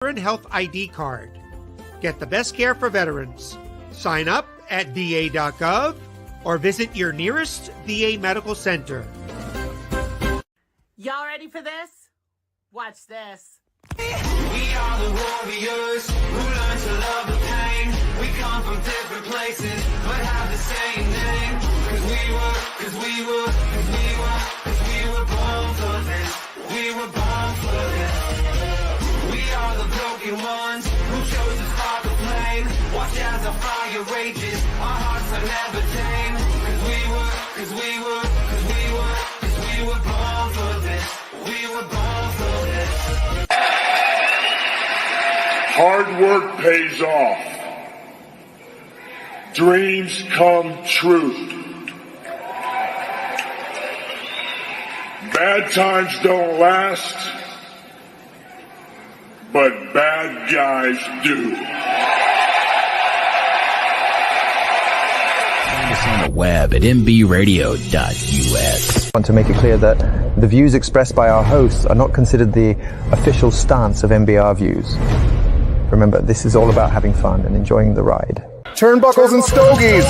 Veteran Health ID card. Get the best care for veterans. Sign up at va.gov or visit your nearest VA medical center. Y'all ready for this? Watch this. We are the warriors who learn to love the pain. We come from different places, but have the same name. Cause we were born for this. We were born for this. We are the broken ones who chose to spark the flame. Watch as the fire rages, our hearts are never tame. Cause we were born for this. We were born for this. Hard work pays off. Dreams come true. Bad times don't last, but bad guys do. Find us on the web at mbradio.us. I want to make it clear that the views expressed by our hosts are not considered the official stance of MBR Views. Remember, this is all about having fun and enjoying the ride. Turnbuckles and stogies.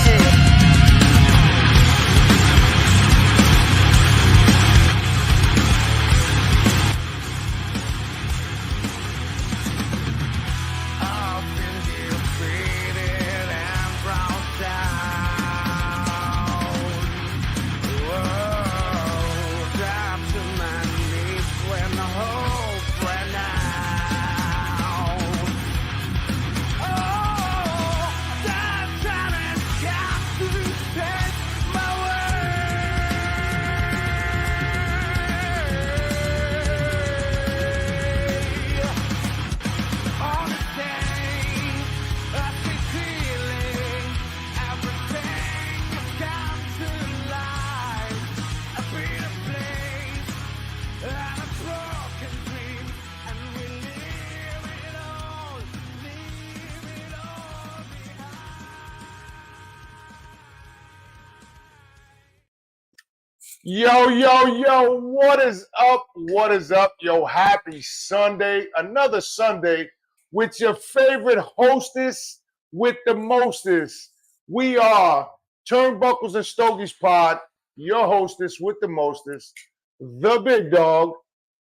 Yo, what is up? What is up? Yo, happy Sunday. Another Sunday with your favorite hostess with the mostest. We are Turnbuckles and Stogies Pod, your hostess with the mostest, the big dog,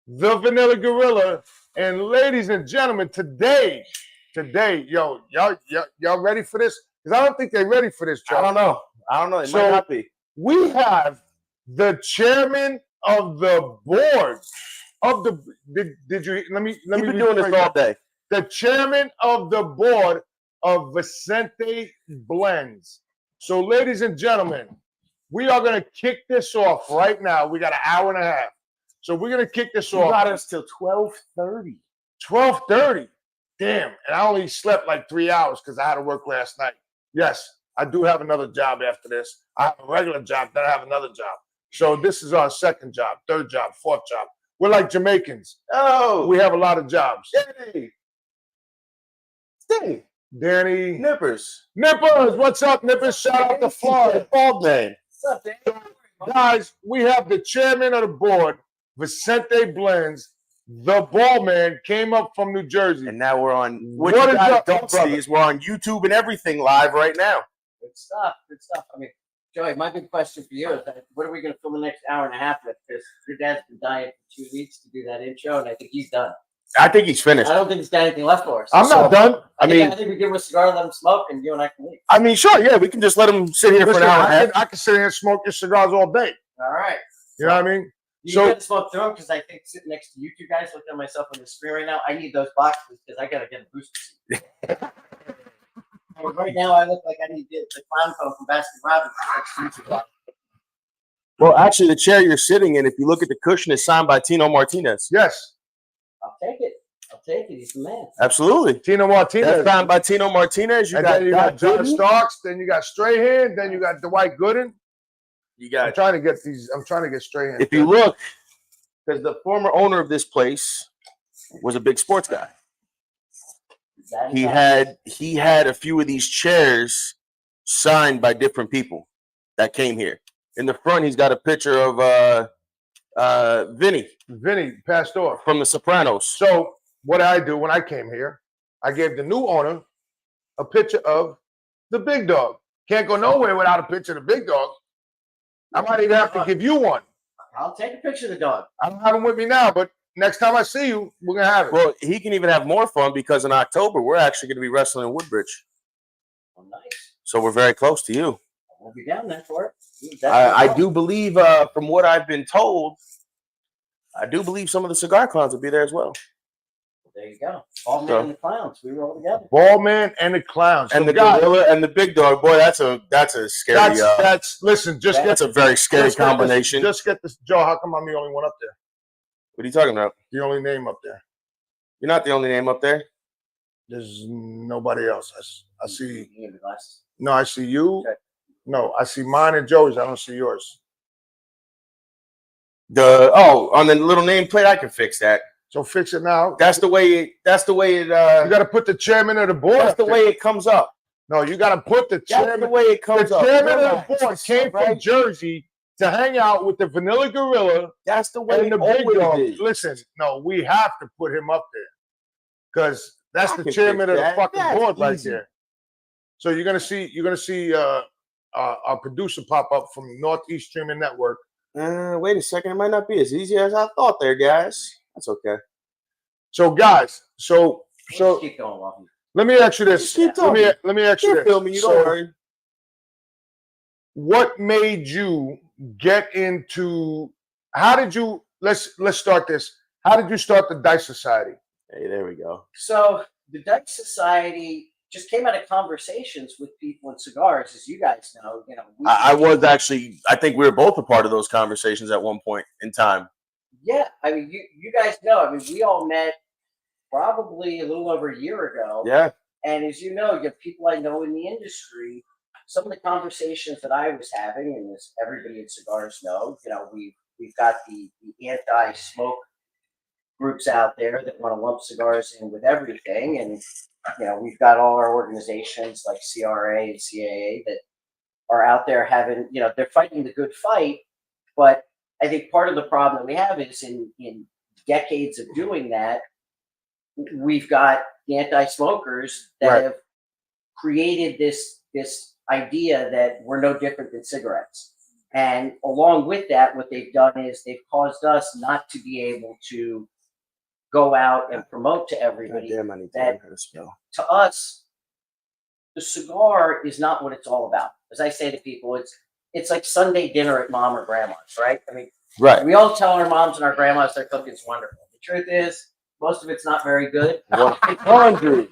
the vanilla gorilla. And ladies and gentlemen, today, yo, y'all ready for this? Because I don't think they're ready for this, Joe. I don't know. It might not be. We have the chairman of the board of the did you let me We've been doing this all day. The chairman of the board of Vincente Blends. So, ladies and gentlemen, we are going to kick this off right now. We got an hour and a half. So we're going to kick this off. You got us till 12:30. 12:30. Damn. And I only slept like 3 hours because I had to work last night. Yes, I do have another job after this. I have a regular job, then I have another job. So this is our second job, third job, fourth job. We're like Jamaicans. Oh, we have a lot of jobs. Danny. Danny. Nippers. What's up, Nippers? Shout out to Florida. Baldman. What's up, Danny? Guys, we have the chairman of the board, Vincente Blends. The ballman came up from New Jersey. And now we're on, what you guys don't see is we're on YouTube and everything live right now. Good stuff. I mean, Joey, my big question for you is that what are we going to fill the next hour and a half with? Because your dad's been dying for 2 weeks to do that intro, and I think he's done. I think he's finished. I don't think he's got anything left for us. I'm not done. I think we give him a cigar, let him smoke, and you and I can leave. I mean, sure, yeah, we can just let him sit here for an hour and a half. I can sit here and smoke your cigars all day. All right. You know what I mean? You got to smoke through them because I think sitting next to you two guys looking at myself on the screen right now, I need those boxes because I got to get a booster seat. Right now, I look like I need the clown phone from Baskin Robbins next to you two. Well, actually, the chair you're sitting in, if you look at the cushion, is signed by Tino Martinez. Yes. I'll take it. He's the man. Absolutely. Tino Martinez. That's signed by Tino Martinez. Then you got John Starks. Then you got Strahan. Then you got Dwight Gooden. I'm trying to get Strahan. If you look, because the former owner of this place was a big sports guy. He had a few of these chairs signed by different people that came here. In the front, he's got a picture of Vinny Pastor from The Sopranos. So what did I do when I came here? I gave the new owner a picture of the big dog. Can't go nowhere without a picture of the big dog. I might even have to give you one. I'll take a picture of the dog. I don't have him with me now, but next time I see you, we're gonna have it. Well, he can even have more fun because in October we're actually going to be wrestling in Woodbridge. Oh, nice. So we're very close to you. We'll be down there for it. I do believe, from what I've been told, I do believe some of the cigar clowns will be there as well. There you go. Baldman and the clowns. We roll together. Baldman and the clowns. And So the guys, gorilla and the big dog. Boy, that's a scary. listen. Just that's a very scary combination. Just get this, Joe. How come I'm the only one up there? What are you talking about? The only name up there. You're not the only name up there. There's nobody else. I see. You have the glasses. No, I see you. Okay. No, I see mine and Joey's. I don't see yours. On the little nameplate, I can fix that. So fix it now. That's the way it. You got to put the chairman of the board. That's up the there. way it comes up. No, you got to put the That's chairman. the way it comes The up. chairman Relax. of the board came from Jersey to hang out with the Vanilla Gorilla That's the way and it the big dog. always is. Listen, no, we have to put him up there because that's I the can chairman of fix the that. fucking That's board right easy. there. So you're gonna see our producer pop up from Northeast Streaming Network. Wait a second. It might not be as easy as I thought there, guys. That's okay. So guys, so Let's keep going, Walton. let me ask you this. Just keep talking. Let me ask you You're this. filming. You So don't worry. what made you get into? How did you? Let's start this. How did you start the Dice Society? Hey, there we go. So the Dutch Society just came out of conversations with people in cigars, as you guys know. I was actually. I think we were both a part of those conversations at one point in time. Yeah, I mean, you guys know. I mean, we all met probably a little over a year ago. Yeah. And as you know, you have people I know in the industry. Some of the conversations that I was having, and as everybody in cigars know, we've got the anti-smoke groups out there that want to lump cigars in with everything, and we've got all our organizations like CRA and CAA that are out there having, they're fighting the good fight, but I think part of the problem that we have is in decades of doing that, we've got the anti-smokers that have created this idea that we're no different than cigarettes. And along with that, what they've done is they've caused us not to be able to go out and promote to everybody that to us, the cigar is not what it's all about. As I say to people, it's like Sunday dinner at mom or grandma's, right? I mean, we all tell our moms and our grandmas their cooking's wonderful. The truth is, most of it's not very good. 100%.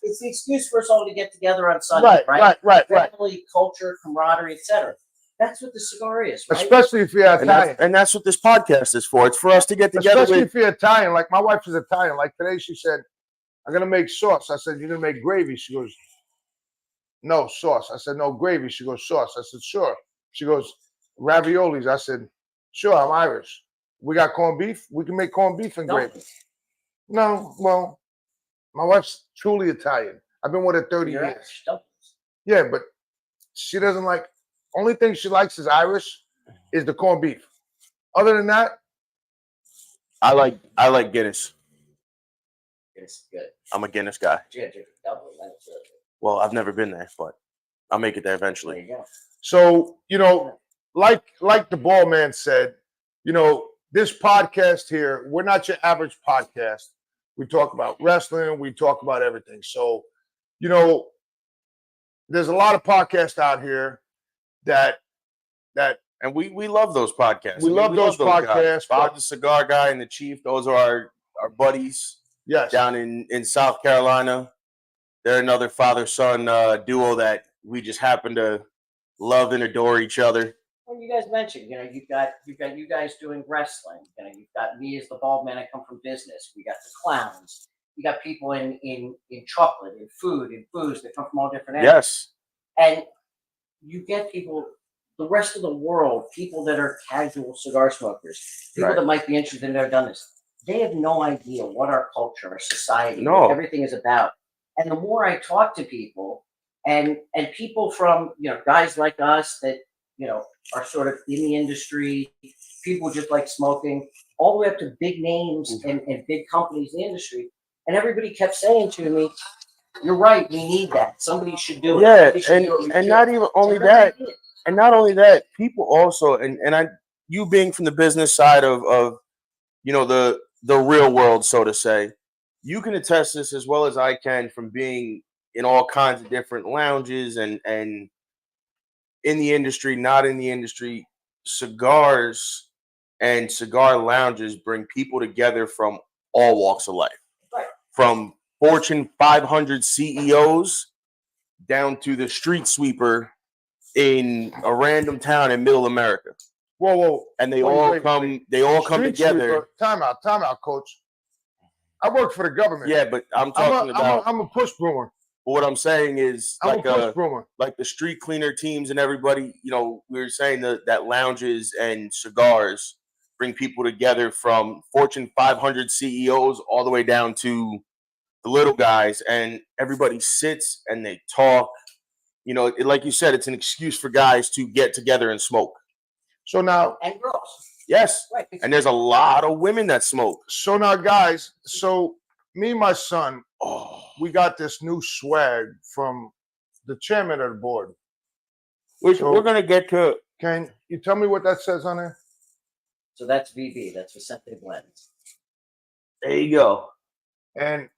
It's the excuse for us all to get together on Sunday, right? Family, culture, camaraderie, etc. That's what the cigar is, right? Especially if you're Italian. And that's what this podcast is for. It's for us to get together. Especially if you're Italian. Like my wife is Italian. Like today she said, I'm going to make sauce. I said, you're going to make gravy? She goes, no, sauce. I said, no, gravy. She goes, sauce. I said, sure. She goes, raviolis. I said, sure, I'm Irish. We got corned beef. We can make corned beef and gravy. No, well, my wife's truly Italian. I've been with her 30 years. Yeah, but she doesn't like, only thing she likes is Irish, is the corned beef. Other than that, I like Guinness. Guinness is good. I'm a Guinness guy. Yeah, double. That's really good. Well, I've never been there, but I'll make it there eventually. There you go. so, like the ball man said, this podcast here, we're not your average podcast. We talk about wrestling. We talk about everything. So, there's a lot of podcasts out here that and we love those podcasts. We love those podcasts. Guys. Bob the Cigar Guy and the Chief, those are our buddies. Yes. Down in South Carolina. They're another father-son duo that we just happen to love and adore each other. Well, you guys mentioned, you've got you guys doing wrestling. You've got me as the bald man. I come from business. We got the clowns. You got people in chocolate, in food, in booze that come from all different areas. Yes. And you get people, the rest of the world, people that are casual cigar smokers, people that might be interested in never done this. They have no idea what our culture, our society, what everything is about. And the more I talk to people, and people from guys like us that are sort of in the industry, people just like smoking, all the way up to big names and big companies in the industry. And everybody kept saying to me, "You're right. We need that. Somebody should do it." Yeah, Somebody should do it. We and should." not even only Everybody that, did. and not only that, people also, you being from the business side of the real world, so to say, you can attest this as well as I can from being in all kinds of different lounges and in the industry, not in the industry. Cigars and cigar lounges bring people together from all walks of life, Right. from Fortune 500 CEOs down to the street sweeper in a random town in middle America. Whoa. And they Wait, all wait, come wait. they all come Street together. sweeper. Time out, coach. I work for the government. Yeah, but I'm talking about I'm a push broomer. what I'm saying is I'm a push broomer. like the street cleaner teams and everybody, we were saying that lounges and cigars bring people together from Fortune 500 CEOs all the way down to the little guys, and everybody sits and they talk. Like you said, it's an excuse for guys to get together and smoke. So now, And girls. Yes, Right. and there's a lot of women that smoke. So now, guys, me and my son, we got this new swag from the chairman of the board. Which So- we're gonna get to. Can you tell me what that says on there? So that's VB. That's Vincente Blends. There you go. And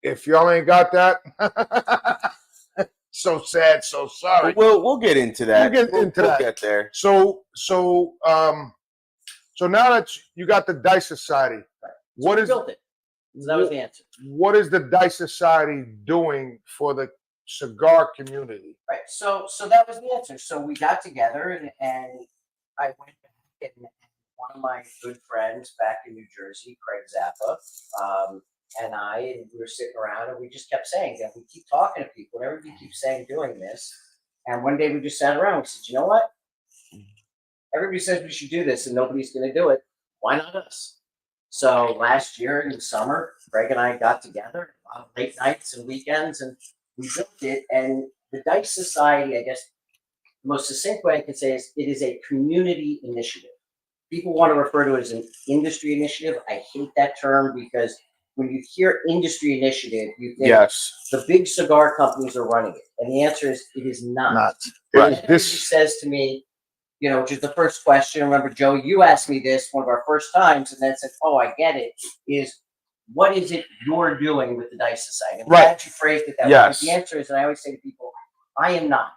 if y'all ain't got that, so sad, so sorry. We'll get into that. We'll get there. So now that you got the Dice Society, what We is built it. So that was the answer. what is the Dice Society doing for the cigar community? Right. So that was the answer. So we got together and I went back and one of my good friends back in New Jersey, Craig Zappa, and we were sitting around and we just kept saying that we keep talking to people and everybody keeps saying doing this. And one day we just sat around and we said, you know what? Everybody says we should do this and nobody's going to do it. Why not us? So last year in the summer, Greg and I got together, a lot of late nights and weekends, and we built it. And the Dice Society, I guess, the most succinct way I can say is it is a community initiative. People want to refer to it as an industry initiative. I hate that term because when you hear industry initiative, you think the big cigar companies are running it. And the answer is it is not. Right. Everybody says to me, which is the first question. Remember, Joe, you asked me this one of our first times and then said, oh, I get it, is what is it you're doing with the Dice Society? I'm glad you phrased it that way. The answer is, and I always say to people, I am not.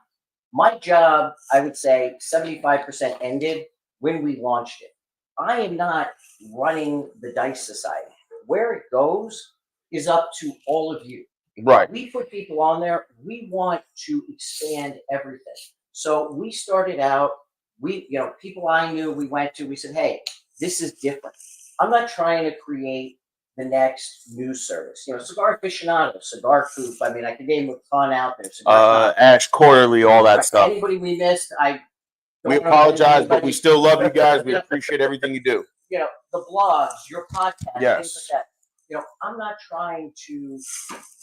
My job, I would say 75% ended when we launched it. I am not running the Dice Society. Where it goes is up to all of you. Right. We put people on there. We want to expand everything. So we started out, people I knew, we went to, we said, hey, this is different. I'm not trying to create the next news service. Cigar Aficionado, Cigar Coop. I mean, I can name a ton out there. Ash Quarterly, all that stuff. Anybody we missed, we apologize, but we still love you guys. We appreciate everything you do. The blogs, your podcast, Yes. things like that. I'm not trying to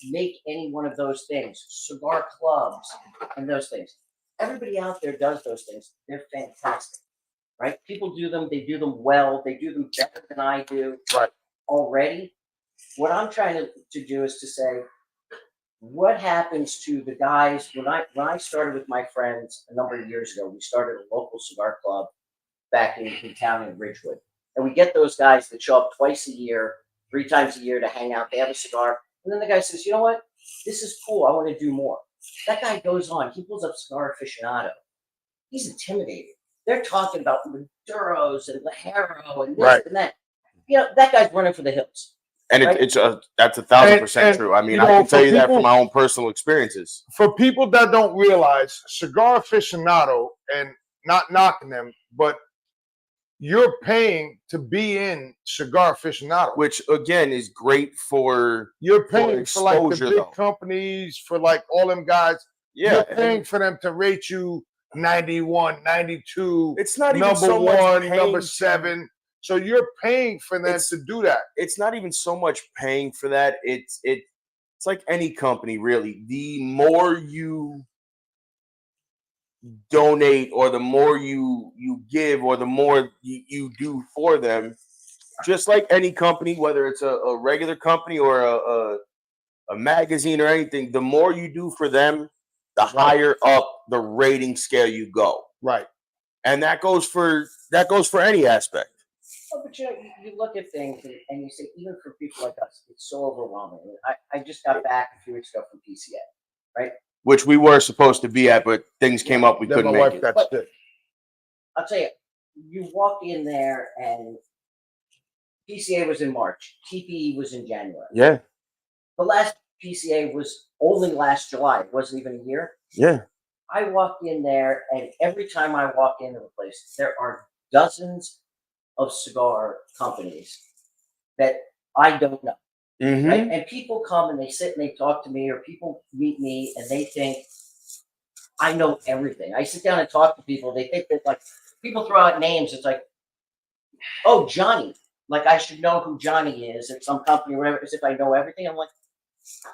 make any one of those things, cigar clubs and those things. Everybody out there does those things. They're fantastic, right? People do them. They do them well. They do them better than I do. Right. Already. What I'm trying to do is to say, what happens to the guys when I started with my friends a number of years ago? We started a local cigar club back in town in Ridgewood, and we get those guys that show up twice a year, 3 times a year to hang out. They have a cigar, and then the guy says, you know what? This is cool. I want to do more. That guy goes on. He pulls up Cigar Aficionado. He's intimidated. They're talking about Maduros and Lajero and this and that. That guy's running for the hills. And right? That's 1,000% true. I mean, I can tell you that from my own personal experiences. For people that don't realize, Cigar Aficionado, and not knocking them, but you're paying to be in Cigar Aficionado, which again is great for you're paying for like the big though. companies, for like all them guys. Yeah, you're paying for them to rate you 91, 92. It's not even number so much 1, number 7. So you're paying for them to do that. It's not even so much paying for that. It's like any company, really. The more you donate or the more you give or the more you do for them, just like any company, whether it's a regular company or a magazine or anything, the more you do for them, the higher up the rating scale you go. Right. And that goes for any aspect. Oh, but you look at things and you say, even for people like us, it's so overwhelming. I just got back a few weeks ago from PCA, right? Which we were supposed to be at, but things came up, we Then couldn't my make wife it. got But- sick. I'll tell you, you walk in there and PCA was in March, TPE was in January. Yeah, The last PCA was only last July. It wasn't even a year. yeah. I walk in there, and every time I walk into a place, there are dozens of cigar companies that I don't know. Mm-hmm. Right? And people come and they sit and they talk to me, or people meet me and they think I know everything. I sit down and talk to people. They think that, like, people throw out names. It's like, oh, Johnny. Like, I should know who Johnny is at some company or whatever, as if I know everything. I'm like,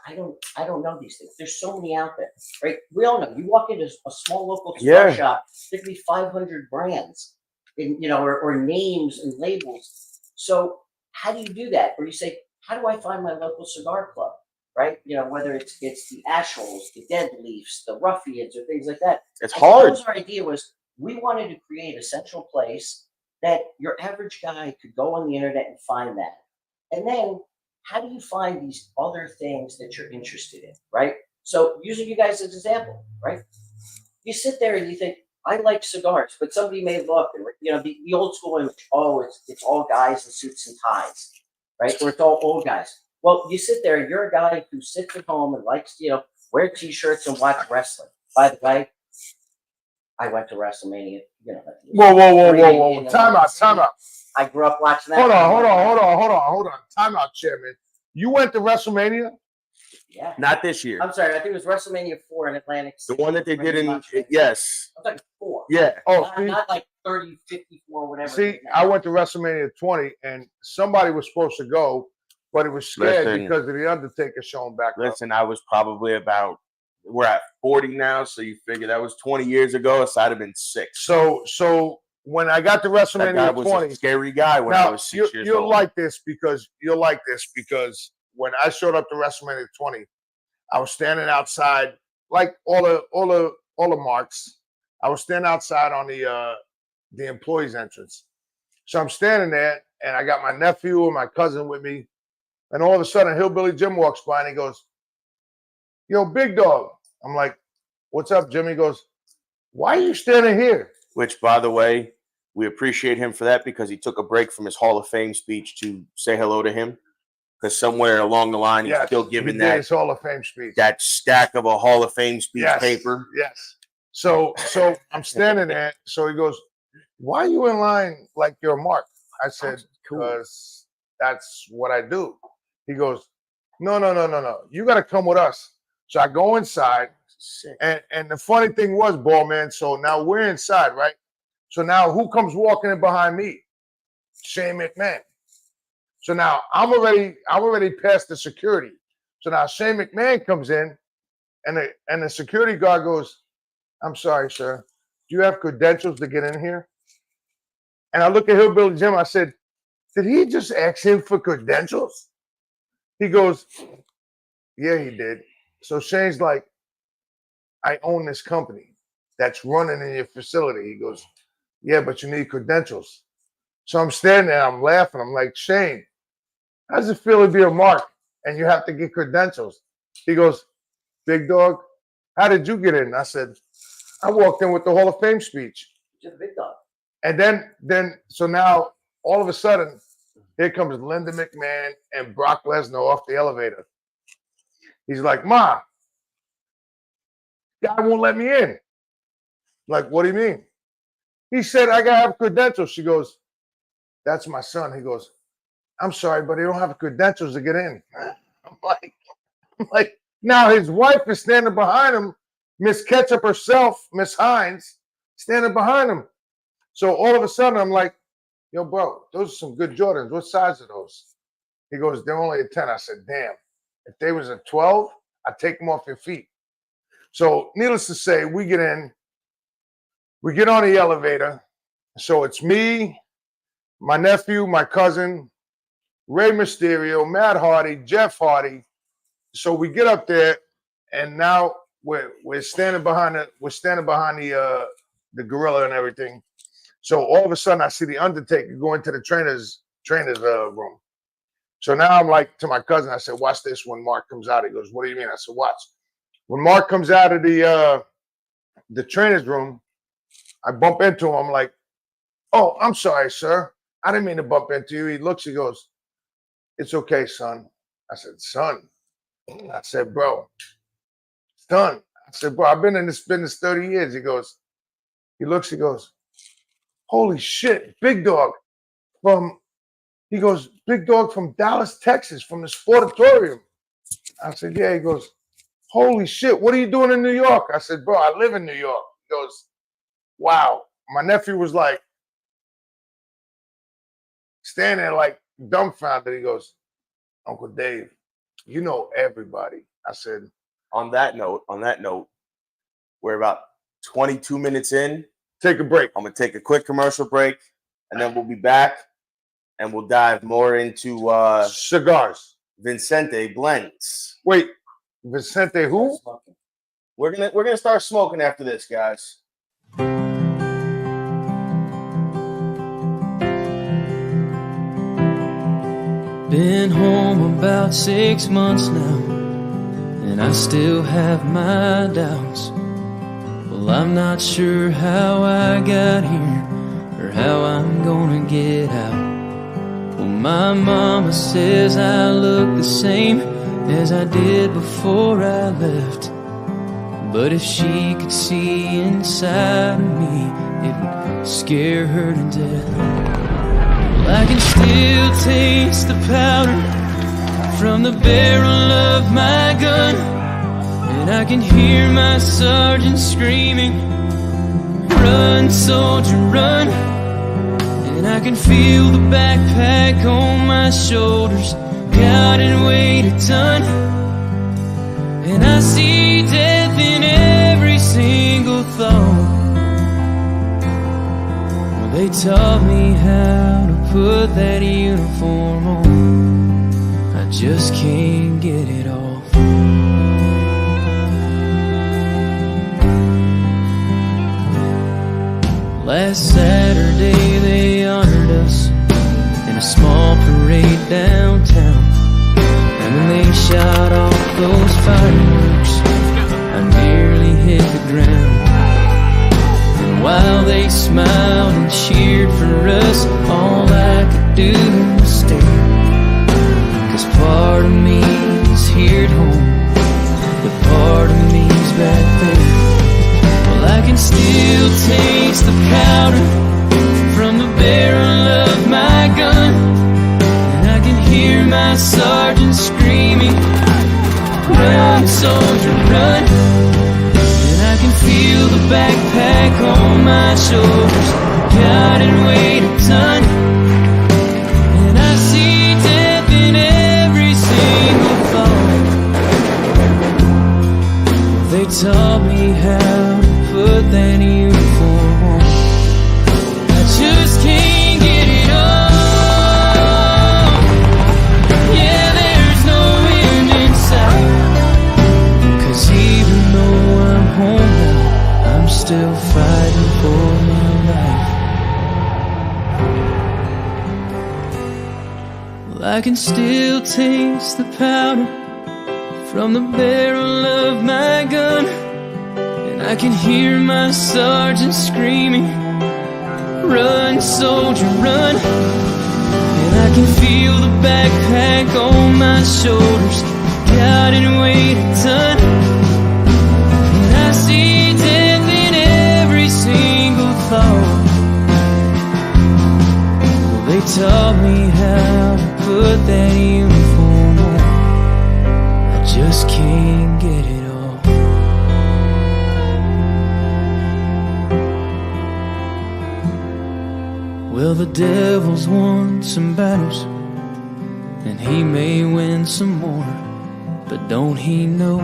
I don't know these things. There's so many out there, right? We all know. You walk into a small local cigar Yeah. shop, there could be 500 brands, or names and labels. So how do you do that? Or you say, how do I find my local cigar club, right? Whether it's the Ashholes, the Dead Leafs, the Ruffians, or things like that. It's I hard. suppose our idea was we wanted to create a central place that your average guy could go on the internet and find that. And then how do you find these other things that you're interested in, right? So using you guys as an example, right? You sit there and you think, I like cigars, but somebody may look and, the old school image, oh, it's all guys in suits and ties, right? Or it's all old guys. Well, you sit there and you're a guy who sits at home and likes, wear t-shirts and watch wrestling. By the way, I went to WrestleMania, Whoa. Time out. I grew up watching that. Hold on. Time out, Chairman. You went to WrestleMania? Yeah. Not this year. I'm sorry, I think it was WrestleMania 4 in Atlantic The City. one that they did in Montreal. yes. I'm talking 4. Yeah. Oh, Not like 30, 54, whatever. see, I went to WrestleMania 20, and somebody was supposed to go, but he was scared Listen. because of the Undertaker showing back up. Listen, I was probably we're at 40 now, so you figure that was 20 years ago, so I'd have been 6. So when I got to That guy WrestleMania was 20, a scary guy when I now was 6 years you'll old. like this because when I showed up to WrestleMania 20, I was standing outside like all the marks. I was standing outside on the employees entrance. So I'm standing there and I got my nephew and my cousin with me, and all of a sudden Hillbilly Jim walks by and he goes, "Yo, big dog." I'm like, "What's up, Jim?" He goes, "Why are you standing here?" Which, by the way, we appreciate him for that because he took a break from his Hall of Fame speech to say hello to him. Because somewhere along the line, he's still giving he did his Hall of Fame speech. that stack of a Hall of Fame speech Yes, paper. Yes. So I'm standing there. So he goes, "Why are you in line like you're a mark?" I said, "Because that's what I do." He goes, No. You got to come with us. So I go inside. And the funny thing was, ball man, so now we're inside, right? So now who comes walking in behind me? Shane McMahon. So now I'm already past the security. So now Shane McMahon comes in, and the security guard goes, "I'm sorry, sir. Do you have credentials to get in here?" And I look at Hillbilly Jim. I said, "Did he just ask him for credentials?" He goes, "Yeah, he did." So Shane's like, "I own this company that's running in your facility." He goes, "Yeah, but you need credentials." So I'm standing there, I'm laughing. I'm like, "Shane, how does it feel to be a mark and you have to get credentials?" He goes, "Big dog, how did you get in?" I said, "I walked in with the Hall of Fame speech." Just a big dog. And then so now all of a sudden, here comes Linda McMahon and Brock Lesnar off the elevator. He's like, "Ma, guy won't let me in." Like, "What do you mean?" He said, "I gotta have credentials." She goes, "That's my son." He goes, "I'm sorry, but he don't have credentials to get in." I'm like, now his wife is standing behind him, Miss Ketchup herself, Miss Hines, standing behind him. So all of a sudden, I'm like, "Yo, bro, those are some good Jordans. What size are those?" He goes, "They're only a 10. I said, "Damn, if they was a 12, I'd take them off your feet." So needless to say, we get in, we get on the elevator. So it's me, my nephew, my cousin, Rey Mysterio, Matt Hardy, Jeff Hardy. So we get up there, and now we're standing behind the gorilla and everything. So all of a sudden, I see the Undertaker go into the trainer's room. So now I'm like to my cousin, I said, "Watch this." When Mark comes out, he goes, "What do you mean?" I said, "Watch." When Mark comes out of the trainer's room, I bump into him. I'm like, "Oh, I'm sorry, sir. I didn't mean to bump into you." He looks, he goes, "It's okay, son." I said, "Son." I said, "Bro, son." I said, "Bro, I've been in this business 30 years. He looks, he goes, "Holy shit, Big Dog Big Dog from Dallas, Texas, from the Sportatorium." I said, "Yeah." He goes, "Holy shit, what are you doing in New York?" I said, "Bro, I live in New York." He goes, "Wow." My nephew was like, standing there like dumbfounded. He goes, "Uncle Dave, you know everybody." I said, On that note, we're about 22 minutes in. "Take a break." I'm gonna take a quick commercial break, and then we'll be back, and we'll dive more into Cigars. Vincente Blends. Wait, Vincente who? We're gonna start smoking after this, guys. Been home about 6 months now, and I still have my doubts. Well, I'm not sure how I got here or how I'm gonna get out. Well, my mama says I look the same as I did before I left. But if she could see inside of me, it would scare her to death. Well, I can still taste the powder from the barrel of my gun, and I can hear my sergeant screaming, "Run, soldier, run!" And I can feel the backpack on my shoulders, God, it weighed a ton. And I see death in every single thought. Well, they taught me how to put that uniform on. I just can't get it off. Last Saturday they honored us in a small parade downtown. And when they shot off those fireworks, I nearly hit the ground. And while they smiled and cheered for us, all I could do was stare. 'Cause part of me is here at home, but part of me's back there. Well, I can still taste the powder from the barrel of my gun, and I can hear my sergeant screaming, "Run, soldier, run!" And I can feel the backpack on my shoulders, God, it weighed a ton. And I see death in every single thought. They taught me how to put that uniform on. I just can't get it off. Yeah, there's no end in sight. 'Cause even though I'm home now, I'm still fighting for my life. Well, I can still taste the powder from the barrel of my gun, and I can hear my sergeant screaming, "Run, soldier, run!" And I can feel the backpack on my shoulders, God, it weighed a ton. And I see death in every single thought. Well, they taught me how to put that uniform on. I just can't get it off. Well, the devil's won some battles, and he may win some more. But don't he know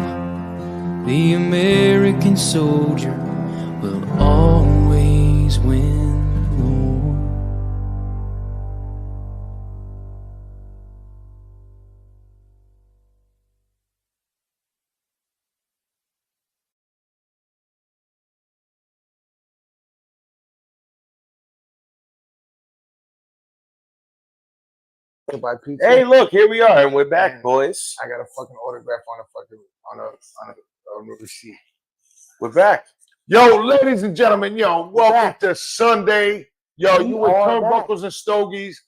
the American soldier will always win the war? to buy pizza. Hey, look, here we are, and we're back, And boys. I got a fucking autograph on a receipt. We're back. Yo, ladies and gentlemen, yo, welcome back. to Sunday. Yo, We you with are Turnbuckles and Stogies,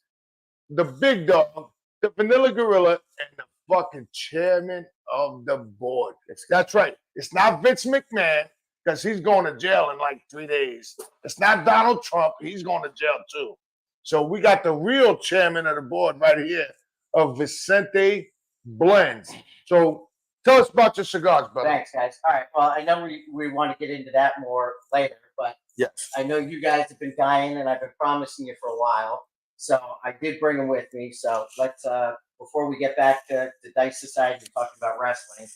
the big dog, the Vanilla Gorilla, and the fucking chairman of the board. That's right. It's not Vince McMahon, because he's going to jail in like 3 days. It's not Donald Trump. He's going to jail too. So we got the real chairman of the board right here of Vincente Blends. So tell us about your cigars, brother. Thanks, guys. All right. Well, I know we want to get into that more later, but Yes. I know you guys have been dying, and I've been promising you for a while. So I did bring them with me. So let's before we get back to Dice Society and talking about wrestling,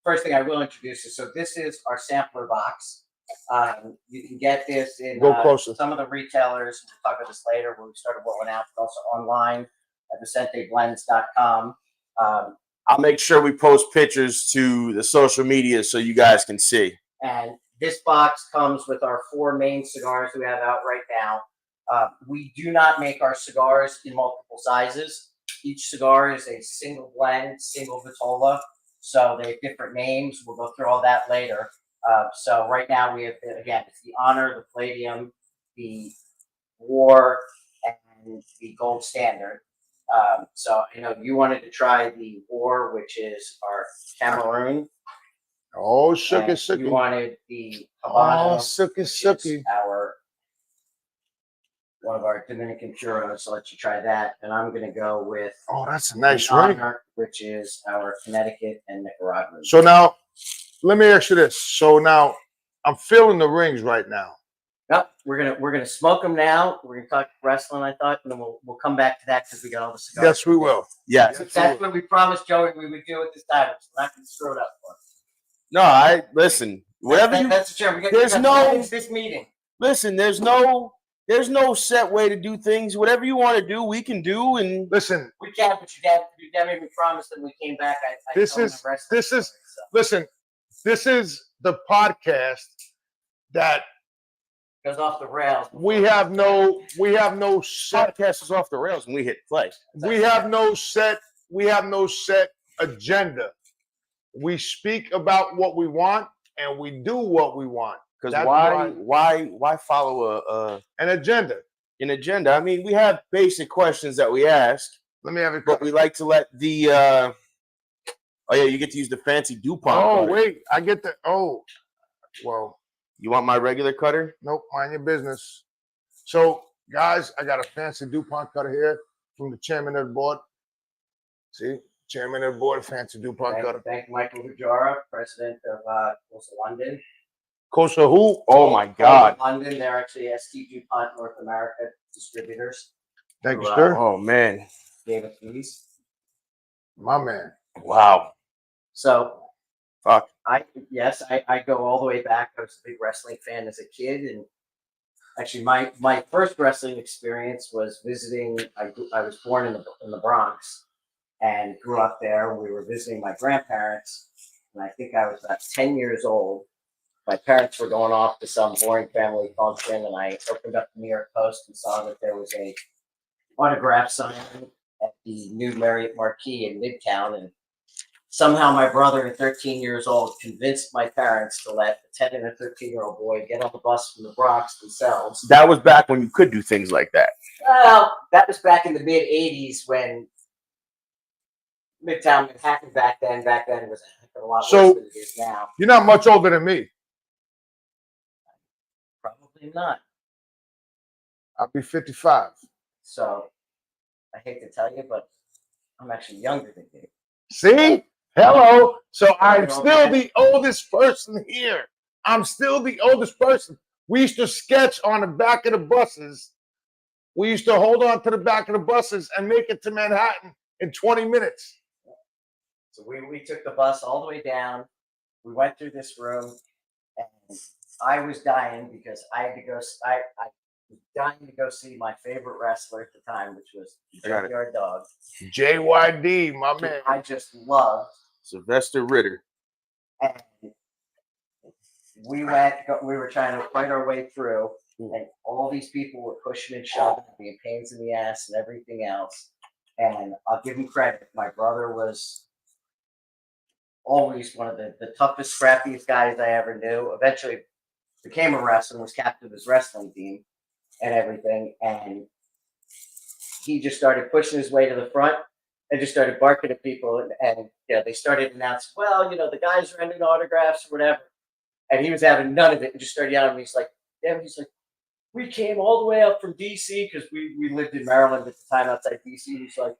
first thing I will introduce is, so this is our sampler box. You can get this in some of the retailers. We'll talk about this later when we started rolling out, but also online at VincenteBlends.com. I'll make sure we post pictures to the social media so you guys can see. And this box comes with our 4 main cigars we have out right now. We do not make our cigars in multiple sizes. Each cigar is a single blend, single vitola. So they have different names. We'll go through all that later. So right now we have, again, it's the Honor, the Palladium, the War, and the Gold Standard. So I know you wanted to try the War, which is our Cameroon. Oh, shooky. You wanted the Habano. Oh, shooky. One of our Dominican Puros, so let you try that. And I'm going to go with that's a nice ring, which is our Connecticut and Nicaraguan. So now, let me ask you this. So now, I'm feeling the rings right now. Yep, we're gonna smoke them now. We're gonna talk wrestling, I thought, and then we'll come back to that because we got all the cigars. Yes, we will. Yes. That's what we promised Joey we would do at this time. We're not gonna screw it up for him. No, I listen. Whatever That's the chair. There's no this meeting. Listen, there's no set way to do things. Whatever you want to do, we can do. And listen, we can't. But your dad made me promise that when we came back. Listen. This is the podcast that goes off the rails. We have no set. Podcast is off the rails when we hit play. We have no set agenda. We speak about what we want and we do what we want. Because why follow an agenda? An agenda. I mean, we have basic questions that we ask. Let me have it. But we like to let the oh yeah, you get to use the fancy DuPont. Oh cutter. wait, I get the well. You want my regular cutter? Nope, mind your business. So guys, I got a fancy DuPont cutter here from the chairman of the board. See, chairman of the board, fancy DuPont cutter. Thank Michael Hujara, president of Coastal London. Coastal who? Oh my God! London, they're actually ST DuPont North America distributors. Thank you, sir. Oh man, gave us these. My man. Wow. So, fuck. I go all the way back. I was a big wrestling fan as a kid, and actually, my first wrestling experience was visiting. I was born in the Bronx, and grew up there. We were visiting my grandparents, and I think I was about 10 years old. My parents were going off to some boring family function, and I opened up the New York Post and saw that there was a autograph signing at the new Marriott Marquis in Midtown, and somehow my brother at 13 years old convinced my parents to let a 10 and a 13-year-old boy get on the bus from the Bronx themselves. That was back when you could do things like that. Well, that was back in the mid-'80s when Midtown Manhattan back then was a lot worse than it is now. You're not much older than me. Probably not. I'll be 55. So I hate to tell you, but I'm actually younger than you. See? Hello. So I'm still the oldest person here. I'm still the oldest person. We used to sketch on the back of the buses. We used to hold on to the back of the buses and make it to Manhattan in 20 minutes. So we took the bus all the way down. We went through this room, and I was dying because I had to go. I was dying to go see my favorite wrestler at the time, which was Junkyard Dog. JYD, my man. I just loved Sylvester Ritter. And we were trying to fight our way through, and all these people were pushing and shoving, being pains in the ass and everything else. And I'll give him credit. My brother was always one of the toughest, scrappiest guys I ever knew. Eventually became a wrestler, was captain of his wrestling team and everything. And he just started pushing his way to the front and just started barking at people. And they started announcing, well, the guys are ending autographs or whatever. And he was having none of it and just started yelling at me. He's like, we came all the way up from DC because we lived in Maryland at the time outside DC. He's like,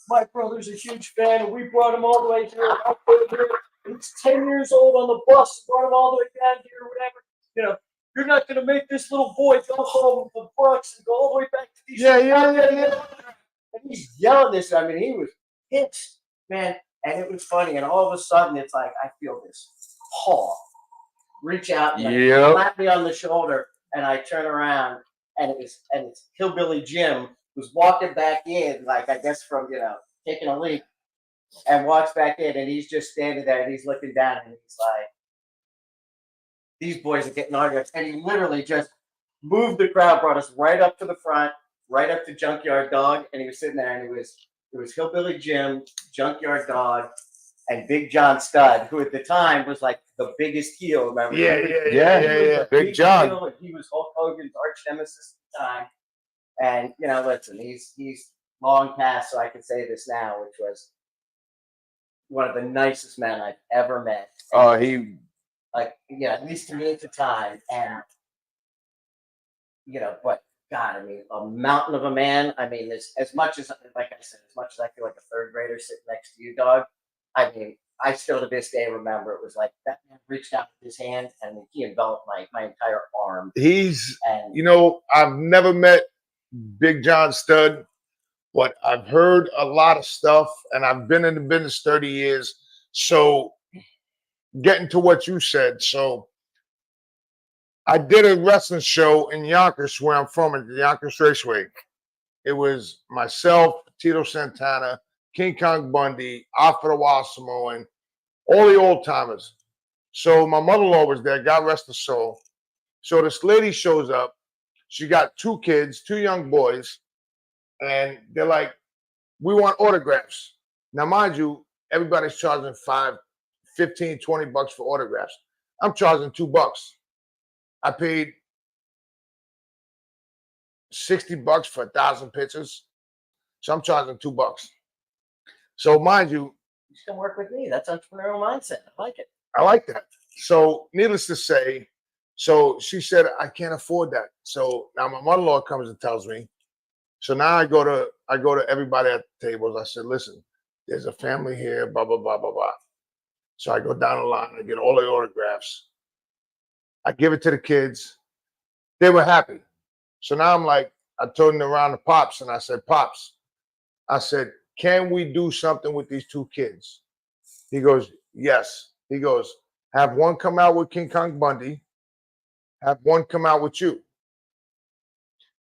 my brother's a huge fan and we brought him all the way here. He's 10 years old on the bus, brought him all the way down here or whatever. You're not going to make this little boy go home with the Bucks and go all the way back to DC. Yeah. And he's yelling this. I mean, he was pissed, man. And it was funny. And all of a sudden, it's like, I feel this paw reach out and slap me on the shoulder. And I turn around and it's Hillbilly Jim who's walking back in, like, I guess from, taking a leak, and walks back in, and he's just standing there and he's looking down and he's like, these boys are getting autographs. And he literally just moved the crowd, brought us right up to the front, right up to Junkyard Dog. And he was sitting there and it was Hillbilly Jim, Junkyard Dog, and Big John Studd, who at the time was like the biggest heel. Remember? Yeah. Big John. Heel, he was Hulk Hogan's arch nemesis at the time. And listen, he's long past, so I can say this now, which was one of the nicest men I've ever met. Oh, at least to me at the time, and but God, I mean, a mountain of a man. I mean, as much as, like I said, as much as I feel like a third grader sitting next to you, dog. I mean, I still to this day remember it was like that man reached out with his hand and he enveloped my entire arm. I've never met Big John Studd, but I've heard a lot of stuff, and I've been in the business 30 years. So getting to what you said, so I did a wrestling show in Yonkers, where I'm from, at the Yonkers Raceway. It was myself, Tito Santana, King Kong Bundy, Alpha the Wild Samoan, all the old timers. So my mother-in-law was there, God rest her soul. So this lady shows up. She got 2 kids, 2 young boys, and they're like, we want autographs. Now, mind you, everybody's charging $5, $15, $20 for autographs. I'm charging $2. I paid $60 for 1,000 pictures. So I'm charging $2. So mind you, can work with me. That's entrepreneurial mindset. I like it. I like that. So needless to say, so she said, I can't afford that. So now my mother-in-law comes and tells me. So now I go to everybody at the tables. I said, listen, there's a family here, blah, blah, blah, blah, blah. So I go down the line, I get all the autographs. I give it to the kids. They were happy. So now I'm like, I told them around the Pops, and I said, Pops, I said, can we do something with these 2 kids? He goes, yes. He goes, have one come out with King Kong Bundy, have one come out with you.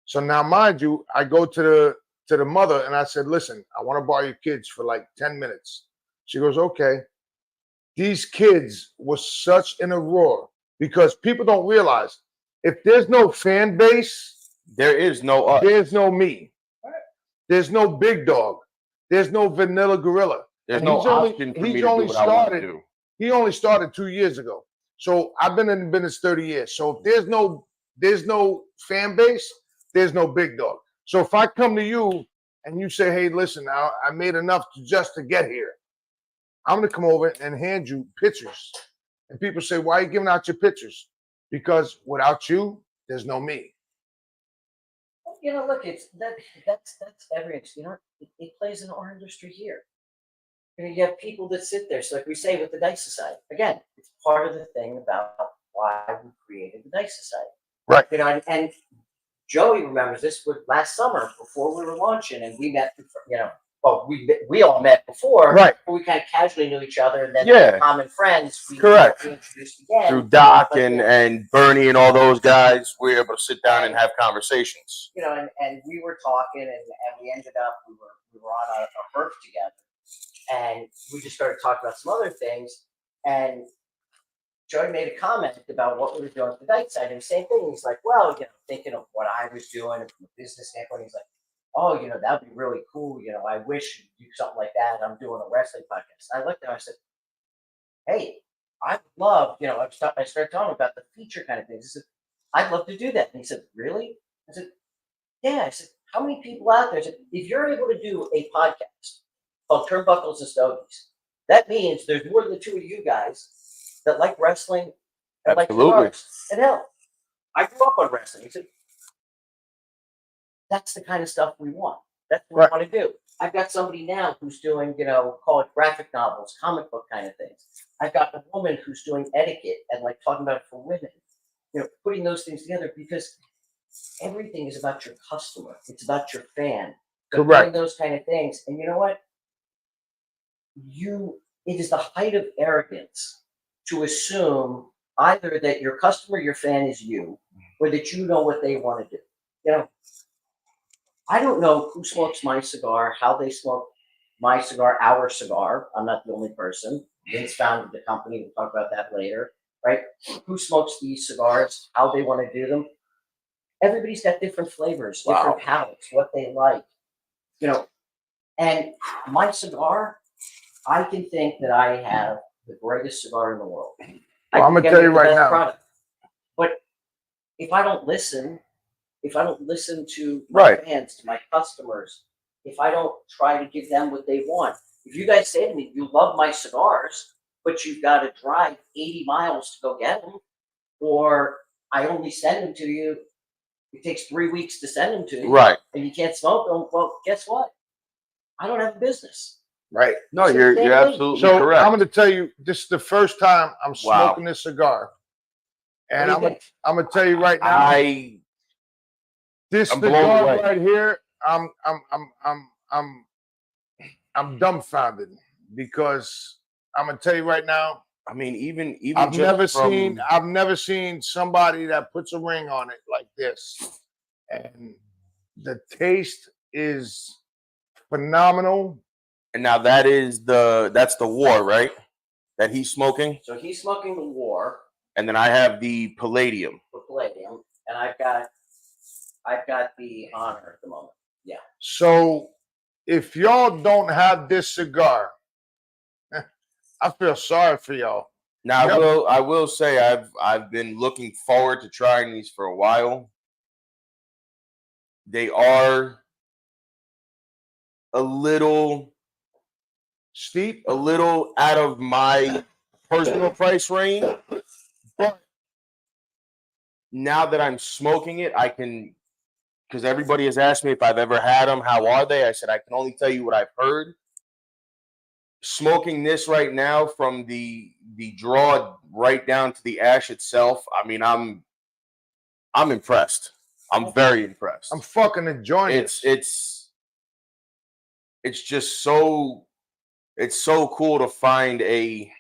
So now, mind you, I go to the mother and I said, listen, I want to borrow your kids for like 10 minutes. She goes, okay. These kids were such in a roar, because people don't realize, if there's no fan base, there is no us. There's no me. There's no Big Dog. There's no Vanilla Gorilla. There's no option for me to do what I want to do. He only started 2 years ago. So I've been in the business 30 years. So if there's no fan base, there's no Big Dog. So if I come to you and you say, hey, listen, I made enough just to get here, I'm going to come over and hand you pictures. And people say, why are you giving out your pictures? Because without you, there's no me. Look, that's every, it plays in our industry here. You have people that sit there. So like we say with the Dice Society, again, it's part of the thing about why we created the Dice Society. Right. And Joey remembers this was last summer before we were launching, and we met, well, we all met before, right? But we kind of casually knew each other, and then common friends. Correct. We introduced again through Doc and Bernie and all those guys. We were able to sit down and have conversations. And we were talking, and we ended up we were on a birth together, and we just started talking about some other things, and Joey made a comment about what we were doing at the Dice side, and same thing. He's like, well, thinking of what I was doing from a business standpoint, he's like, oh, that'd be really cool. I wish you'd do something like that. I'm doing a wrestling podcast. I looked at him, I said, hey, I'd love, I started telling him about the feature kind of things. I said, I'd love to do that. And he said, really? I said, yeah. I said, how many people out there? I said, if you're able to do a podcast called Turnbuckles and Stogies, that means there's more than the two of you guys that like wrestling and like cigars. And hell, I grew up on wrestling. He said, that's the kind of stuff we want. That's what we want to do. I've got somebody now who's doing, call it graphic novels, comic book kind of things. I've got a woman who's doing etiquette and like talking about it for women. Putting those things together because everything is about your customer. It's about your fan. Doing those kind of things. And you know what? It is the height of arrogance to assume either that your customer, your fan is you, or that you know what they want to do. I don't know who smokes my cigar, how they smoke my cigar, our cigar. I'm not the only person. Vince founded the company. We'll talk about that later, right? Who smokes these cigars, how they want to do them. Everybody's got different flavors, different palates, what they like, and my cigar, I can think that I have the greatest cigar in the world. I'm going to tell you right now. Product. But if I don't listen to my fans, to my customers, if I don't try to give them what they want, if you guys say to me, you love my cigars, but you've got to drive 80 miles to go get them, or I only send them to you, it takes 3 weeks to send them to you, and you can't smoke them, well, guess what? I don't have a business. Right. No, you're absolutely correct. I'm going to tell you, this is the first time I'm smoking this cigar. And I'm going to tell you right now, this cigar right here, I'm dumbfounded because I'm going to tell you right now, I mean, even I've never seen somebody that puts a ring on it like this. And the taste is phenomenal. And now that's the War, right? That he's smoking. So he's smoking the War. And then I have the Palladium. And I've got the Honor at the moment. Yeah. So if y'all don't have this cigar, I feel sorry for y'all. Now I will say I've been looking forward to trying these for a while. They are a little steep, a little out of my personal price range. But now that I'm smoking it, I can, because everybody has asked me if I've ever had them, how are they? I said I can only tell you what I've heard. Smoking this right now, from the draw right down to the ash itself, I mean, I'm impressed. I'm very impressed. I'm fucking enjoying it. It's just so cool to find a.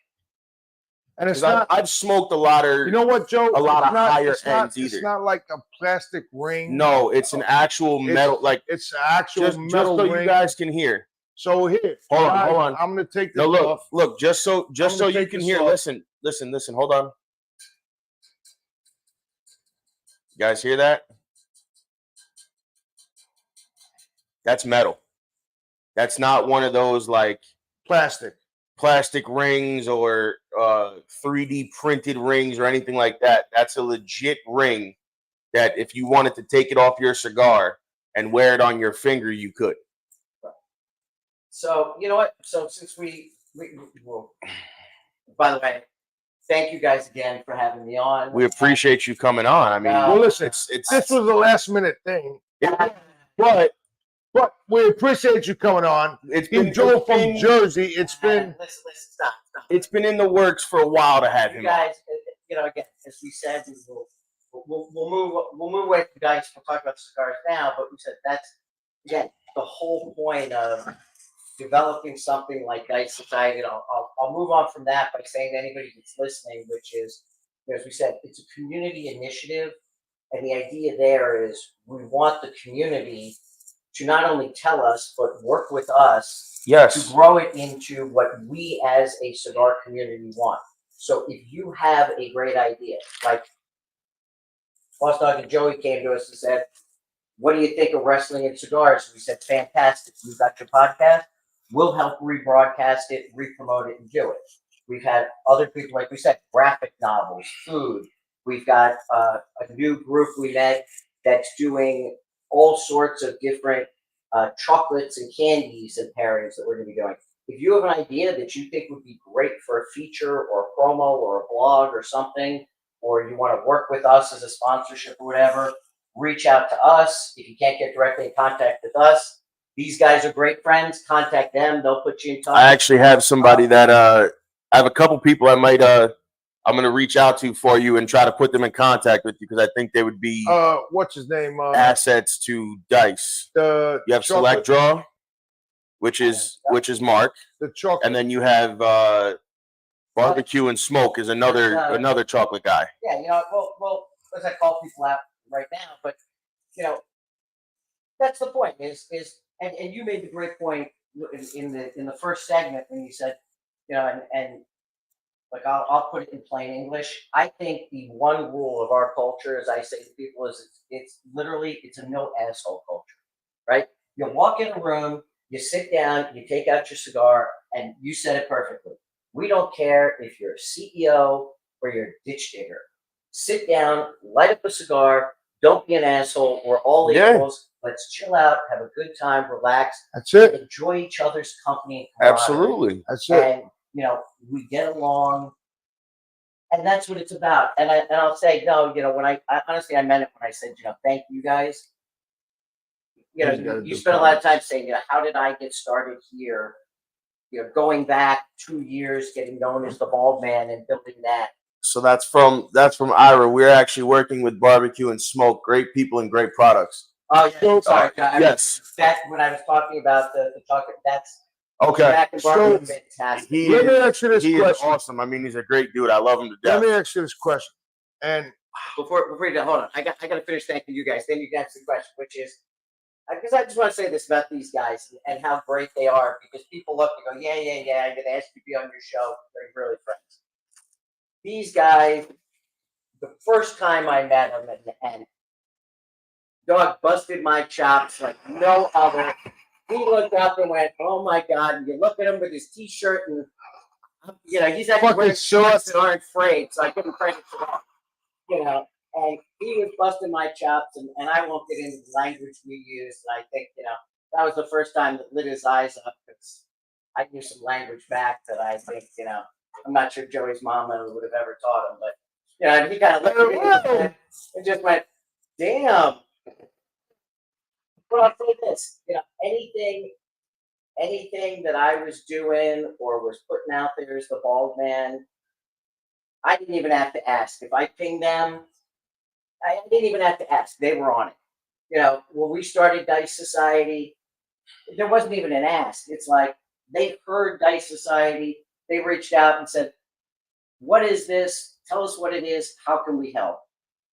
And it's not. I've smoked a lot of. You know what, Joe? A lot of higher ends either. It's not like a plastic ring. No, it's an actual metal. It's an actual metal ring. So ring. you guys can hear. So here, hold on. I'm gonna take this off. Look, just so you can hear. Listen. Hold on. You guys hear that? That's metal. That's not one of those like plastic rings or 3D printed rings or anything like that. That's a legit ring that if you wanted to take it off your cigar and wear it on your finger, you could. So, you know what? So since we by the way, thank you guys again for having me on. We appreciate you coming on. I mean, well, listen, this was a last minute thing, but we appreciate you coming on. He drove from Jersey. Listen, stop. It's been in the works for a while to have him. You guys, again, as we said, we'll move away from you guys. We'll talk about cigars now, but we said that's again the whole point of developing something like Dice Society. And I'll move on from that by saying to anybody that's listening, which is, as we said, it's a community initiative, and the idea there is we want the community to not only tell us, but work with us to grow it into what we as a cigar community want. So if you have a great idea, like Boss Dog and Joey came to us and said, what do you think of wrestling and cigars? We said, fantastic. You've got your podcast. We'll help rebroadcast it, re-promote it, and do it. We've had other people, like we said, graphic novels, food. We've got a new group we met that's doing all sorts of different chocolates and candies and pairings that we're going to be doing. If you have an idea that you think would be great for a feature or a promo or a blog or something, or you want to work with us as a sponsorship or whatever, reach out to us. If you can't get directly in contact with us, these guys are great friends. Contact them. They'll put you in touch. I actually have somebody that I have a couple people I might I'm gonna reach out to for you and try to put them in contact with you because I think they would be what's his name? Assets to Dice. The You have Select Draw, which is Mark, the chocolate, and then you have Barbecue and Smoke is another chocolate guy. Yeah, you know, well, as I call people out right now, but you know, that's the point. And you made the great point in the first segment when you said, you know, and like I'll put it in plain English. I think the one rule of our culture, as I say to people, is it's literally a no asshole culture, right? You walk in a room, you sit down, you take out your cigar, and you said it perfectly. We don't care if you're a CEO or you're a ditch digger. Sit down, light up a cigar. Don't be an asshole. We're all equals. Let's chill out, have a good time, relax. That's it. Enjoy each other's company. Absolutely. That's it. And you know, we get along, and that's what it's about. And I'll say, no, you know, when I honestly I meant it when I said, you know, thank you guys. You know, you spent a lot of time saying, you know, how did I get started here? You know, going back 2 years, getting known as the Bald Man and building that. So that's from Ira. We're actually working with Barbecue and Smoke. Great people and great products. Oh yeah, sorry. Yes. That's when I was talking about the chocolate. That's Okay. so fantastic. Let me ask you this he question. Is awesome. I mean, he's a great dude. I love him to death. Let me ask you this question. And before you go, hold on. I got to finish thanking you guys. Then you can answer the question, which is because I just want to say this about these guys and how great they are. Because people look and go, yeah. I'm going to ask you to be on your show. They're really friends. These guys, the first time I met them, and dog busted my chops like no other. He looked up and went, "Oh my God!" And you look at him with his T-shirt, and you know he's actually wearing shorts that aren't frayed, so I couldn't credit for that. You know, and he was busting my chops, and I won't get into the language we used. And I think you know that was the first time that lit his eyes up because I knew some language back that I think you know I'm not sure Joey's mama would have ever taught him, but you know he kind of looked at me and just went, "Damn." But I'll say this, you know, anything that I was doing or was putting out there as the Bald Man, I didn't even have to ask. If I pinged them, I didn't even have to ask. They were on it. You know, when we started Dice Society, there wasn't even an ask. It's like they heard Dice Society. They reached out and said, "What is this? Tell us what it is. How can we help?"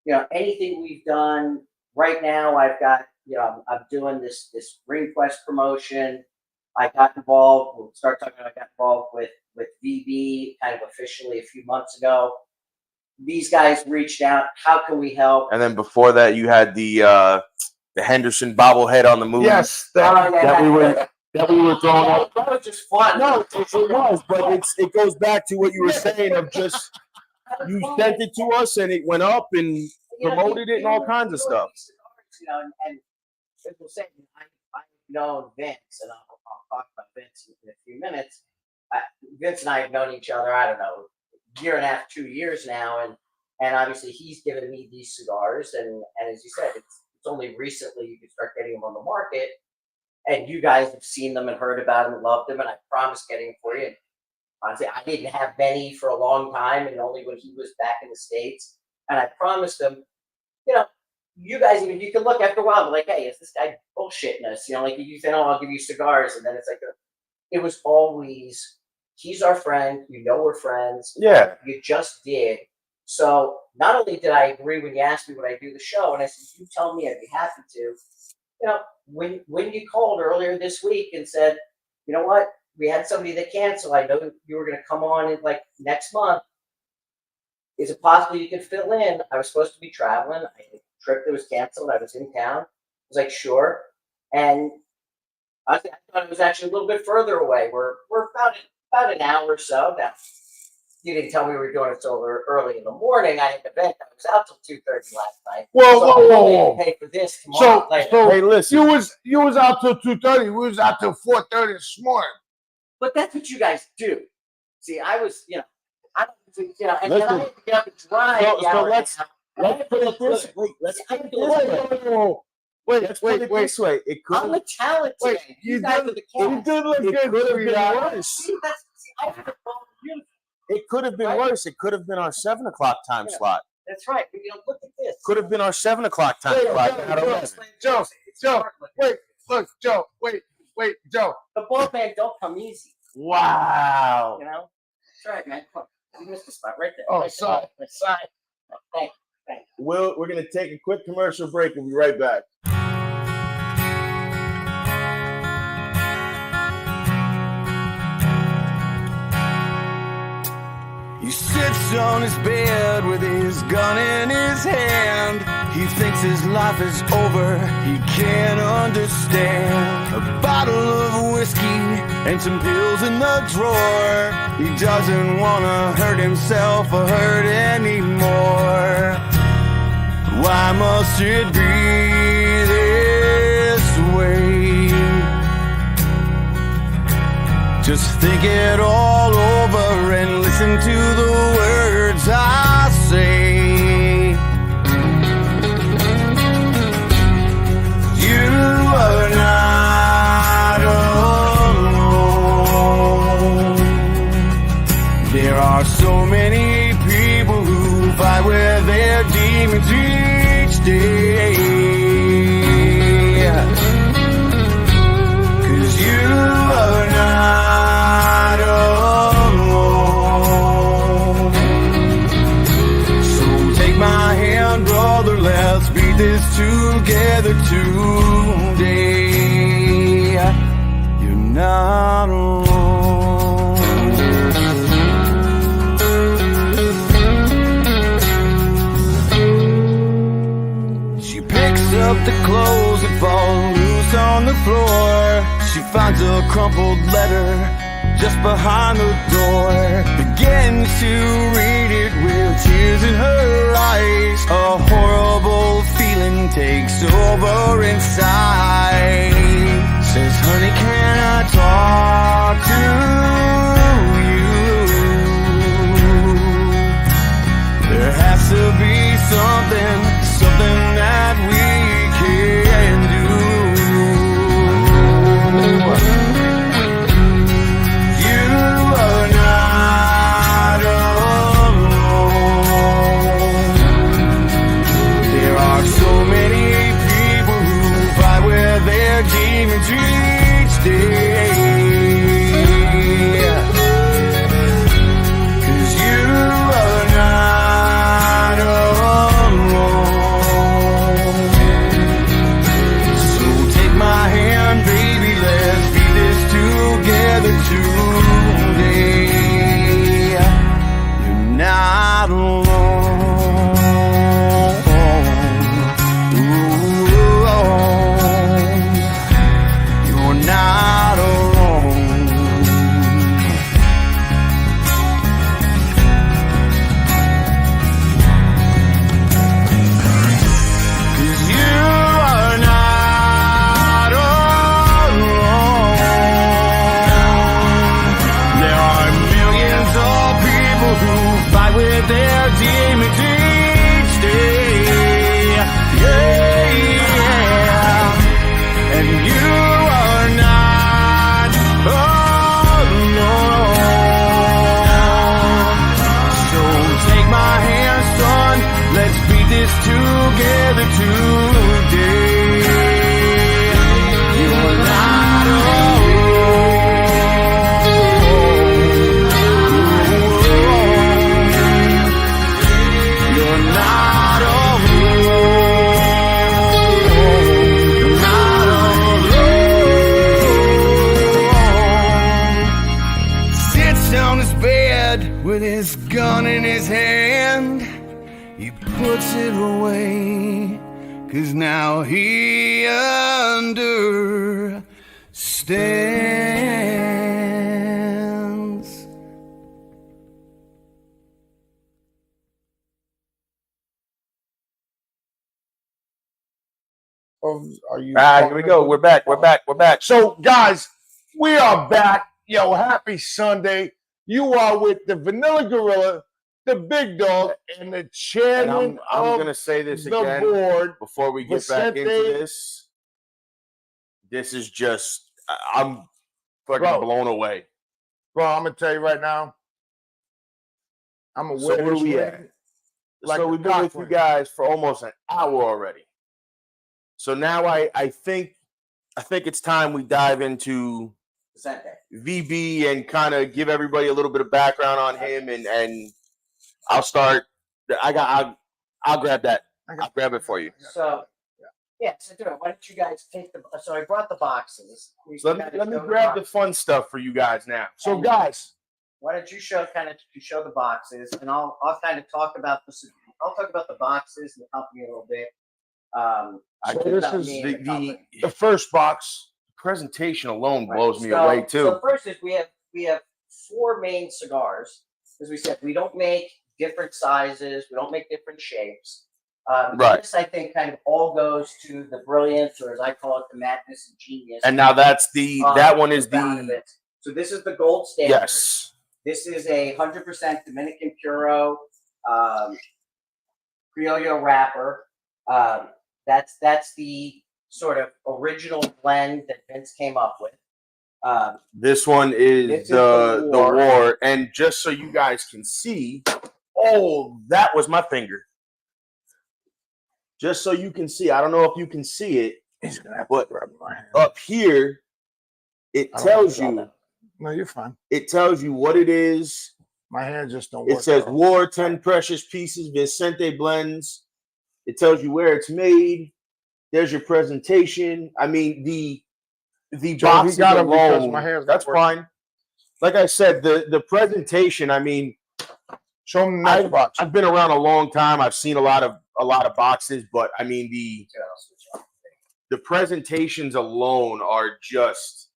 You know, anything we've done right now, I've got. You know, I'm doing this Ring Quest promotion. I got involved. We'll start talking. I got involved with VB kind of officially a few months ago. These guys reached out. How can we help? And then before that, you had the Henderson bobblehead on the movie. Yes, that we were throwing up. That was just fun. No, it was, but it goes back to what you were saying of just you sent it to us and it went up and promoted it and all kinds of stuff. You know, and as we'll say, I've known Vince, and I'll talk about Vince in a few minutes. Vince and I have known each other, I don't know, year and a half, 2 years now, and obviously he's given me these cigars, and as you said, it's only recently you can start getting them on the market, and you guys have seen them and heard about them and loved them, and I promised getting them for you. And honestly, I didn't have many for a long time, and only when he was back in the States, and I promised him, you know, you guys even you can look after a while, like, hey, is this guy bullshitting us? You know, like you say, oh, I'll give you cigars, and then it's like it was always he's our friend. You know, we're friends. Yeah, you just did. So not only did I agree when you asked me would I do the show, and I said, you tell me, I'd be happy to. You know, when you called earlier this week and said, you know what, we had somebody that canceled. I know you were going to come on in like next month. Is it possible you could fill in? I was supposed to be traveling. I had a trip that was canceled. I was in town. was like, sure. And I thought it was actually a little bit further away. We're about an hour or so. Now, you didn't tell me we were doing it so early in the morning. I had an event. I was out till 2:30 last night. Whoa. Pay for this tomorrow. So Hey, listen. you was out till 2:30. We was out till 4:30 this morning. But that's what you guys do. See, I was, and I had Listen. to get up and drive. So let's put it this way. Let's put it this way. Let's put it this way. It could I'm the talent today. Wait, You guys are the You cast. did look It good, could have been sweetheart. worse. See, I have to follow you. It could have been worse. It could have been our 7 o'clock time slot. That's right. But, look at this. Could have been our 7 o'clock time slot. Joe, wait, look, Joe, wait, Joe. The ball man don't come easy. Wow. That's right, man. Look, you missed the spot right there. Oh, right sorry. there. Sorry. Thank you. We're going to take a quick commercial break and be right back. He sits on his bed with his gun in his hand. He thinks his life is over, he can't understand. A bottle of whiskey and some pills in the drawer. He doesn't wanna hurt himself or hurt anymore. Why must it be this way? Just think it all over and listen to the words I say. You are not alone. There are so many people who fight with their demons each day. 'Cause you are not alone. So take my hand, brother, let's beat this together today. You're not alone. She picks up the clothes that fall loose on the floor. She finds a crumpled letter just behind the door. Begins to read it with tears in her eyes. A horrible feeling takes over inside. Says, honey, can I talk to you? There has to be something that we can do. You are not alone. There are so many people who fight with their demons each day. 'Cause you are not alone. So take my hand, baby, let's beat this together today. You're not alone. Ooh, you're not alone. 'Cause you are not alone. There are millions of people who fight with their demons each day. Yeah. And you are not alone. So take my hand, son, let's beat this together today. You're not alone. You're not alone. You're not alone. Sits on his bed with his gun in his hand. He puts it away, 'cause now he understands. Are you? Here we go. We're back. We're back. We're back. So, guys, we are back. Yo, happy Sunday. You are with the Vanilla Gorilla, the big dog, and the chairman And I'm of going to say this the again board before we get back into this. This is just, I'm fucking blown away. Bro, I'm going to tell you right now. I'm aware. So where we at? So we've been with you guys for almost an hour already. So now I think it's time we dive into VB and kind of give everybody a little bit of background on him, and I'll start. I'll grab that. I'll grab it for you. So so do it. Why don't you guys take the? So I brought the boxes. So let me grab the fun stuff for you guys now. So guys, why don't you show the boxes, and I'll kind of talk about the. I'll talk about the boxes and the company a little bit. So this is the first box. Presentation alone blows me away too. So first is we have 4 main cigars. As we said, we don't make different sizes. We don't make different shapes. This, I think, kind of all goes to the brilliance, or as I call it, the madness and genius. And now that's that one is the. So this is the gold standard. Yes. This is a 100% Dominican Puro Criollo wrapper. That's the sort of original blend that Vince came up with. This one is the war. And just so you guys can see, that was my finger. Just so you can see, I don't know if you can see it, but up here, it tells you. No, you're fine. It tells you what it is. My hands just don't work. It says War, 10 precious pieces, Vincente Blends. It tells you where it's made. There's your presentation. I mean, the boxes alone, that's fine. Like I said, the presentation, I mean, show them the box. I've been around a long time. I've seen a lot of boxes, but I mean the presentations alone are just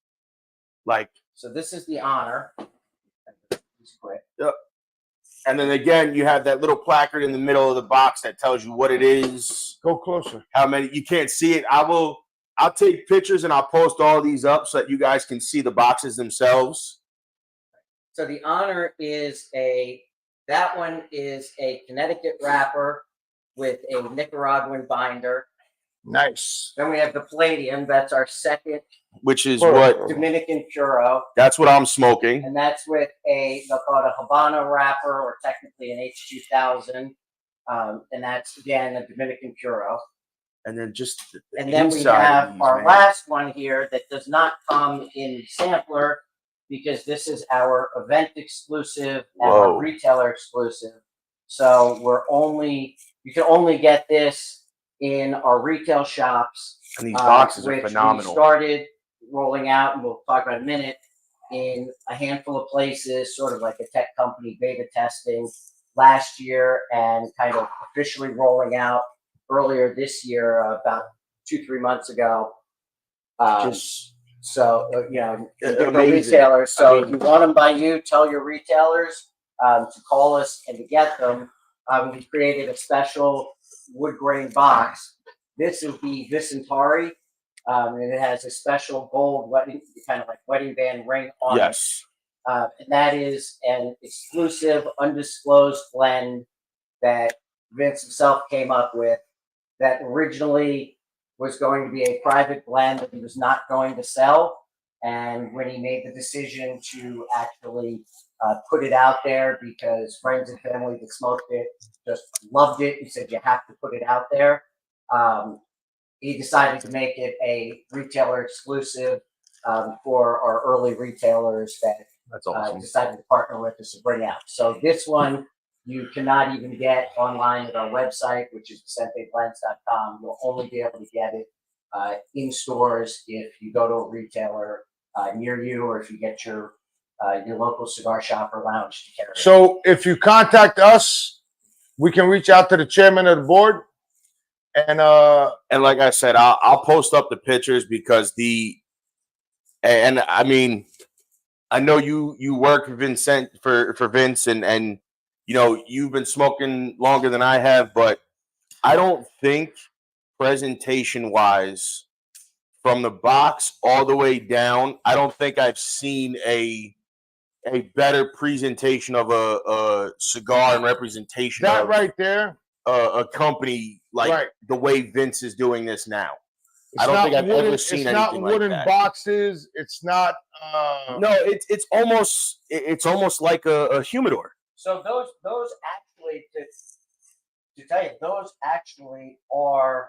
like. So this is the honor. And then again, you have that little placard in the middle of the box that tells you what it is. Go closer. How many? You can't see it. I'll take pictures and I'll post all these up so that you guys can see the boxes themselves. So the honor is that one is a Connecticut wrapper with a Nicaraguan binder. Nice. Then we have the palladium. That's our second, which is what Dominican Puro. That's what I'm smoking. And that's with they'll call it a Habana wrapper, or technically an H2000. And that's again a Dominican Puro. And then then we have our last one here that does not come in sampler, because this is our event exclusive and our retailer exclusive. So you can only get this in our retail shops. And these boxes are phenomenal. We started rolling out, and we'll talk about in a minute, in a handful of places, sort of like a tech company beta testing last year, and kind of officially rolling out earlier this year, about 2-3 months ago. The retailers. So if you want them by you, tell your retailers to call us and to get them. We created a special wood grain box. This is the Vicentari, and it has a special gold wedding band ring on it. And that is an exclusive, undisclosed blend that Vince himself came up with, that originally was going to be a private blend that he was not going to sell. And when he made the decision to actually put it out there, because friends and family that smoked it just loved it, he said, you have to put it out there. He decided to make it a retailer exclusive for our early retailers that decided to partner with us to bring out. So this one you cannot even get online at our website, which is VicenteBlends.com. You'll only be able to get it in stores if you go to a retailer near you, or if you get your local cigar shop or lounge to carry it. So if you contact us, we can reach out to the chairman of the board, And like I said, I'll post up the pictures because and I mean, I know you work for Vincent for Vince, and you know you've been smoking longer than I have, but I don't think presentation wise, from the box all the way down, I don't think I've seen a better presentation of a cigar and representation that of right there, a company like right. the way Vince is doing this now. It's I don't not think I've wooden, ever seen it's anything not wooden like that. boxes. It's not. No, it's almost like a humidor. So those actually to tell you, those actually are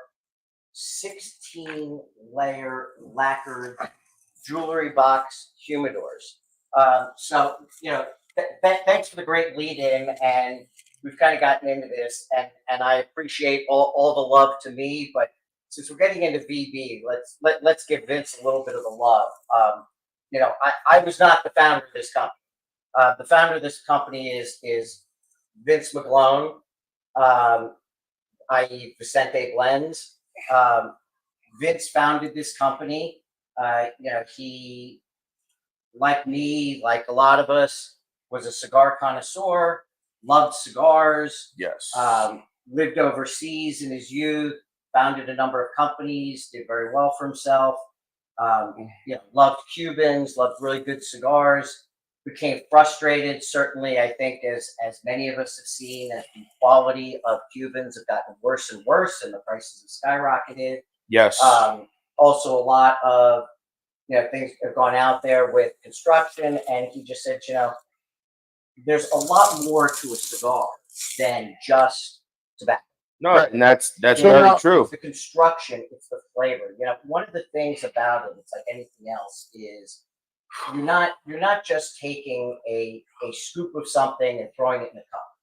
16 layer lacquered jewelry box humidors. So you know, thanks for the great lead in, and we've kind of gotten into this, and I appreciate all the love to me, but since we're getting into VB, let's give Vince a little bit of the love. You know, I was not the founder of this company. The founder of this company is Vince McGlone, i.e. Vincente Blends. Vince founded this company. You know, he, like me, like a lot of us, was a cigar connoisseur, loved cigars. Yes. Lived overseas in his youth, founded a number of companies, did very well for himself. You know, loved Cubans, loved really good cigars. Became frustrated, certainly, I think, as many of us have seen, as the quality of Cubans have gotten worse and worse, and the prices have skyrocketed. Yes. Also, a lot of things have gone out there with construction, and he just said, there's a lot more to a cigar than just tobacco. No, Right. and that's So very now- true. It's the construction, it's the flavor. One of the things about it, it's like anything else, is you're not just taking a scoop of something and throwing it in a cup.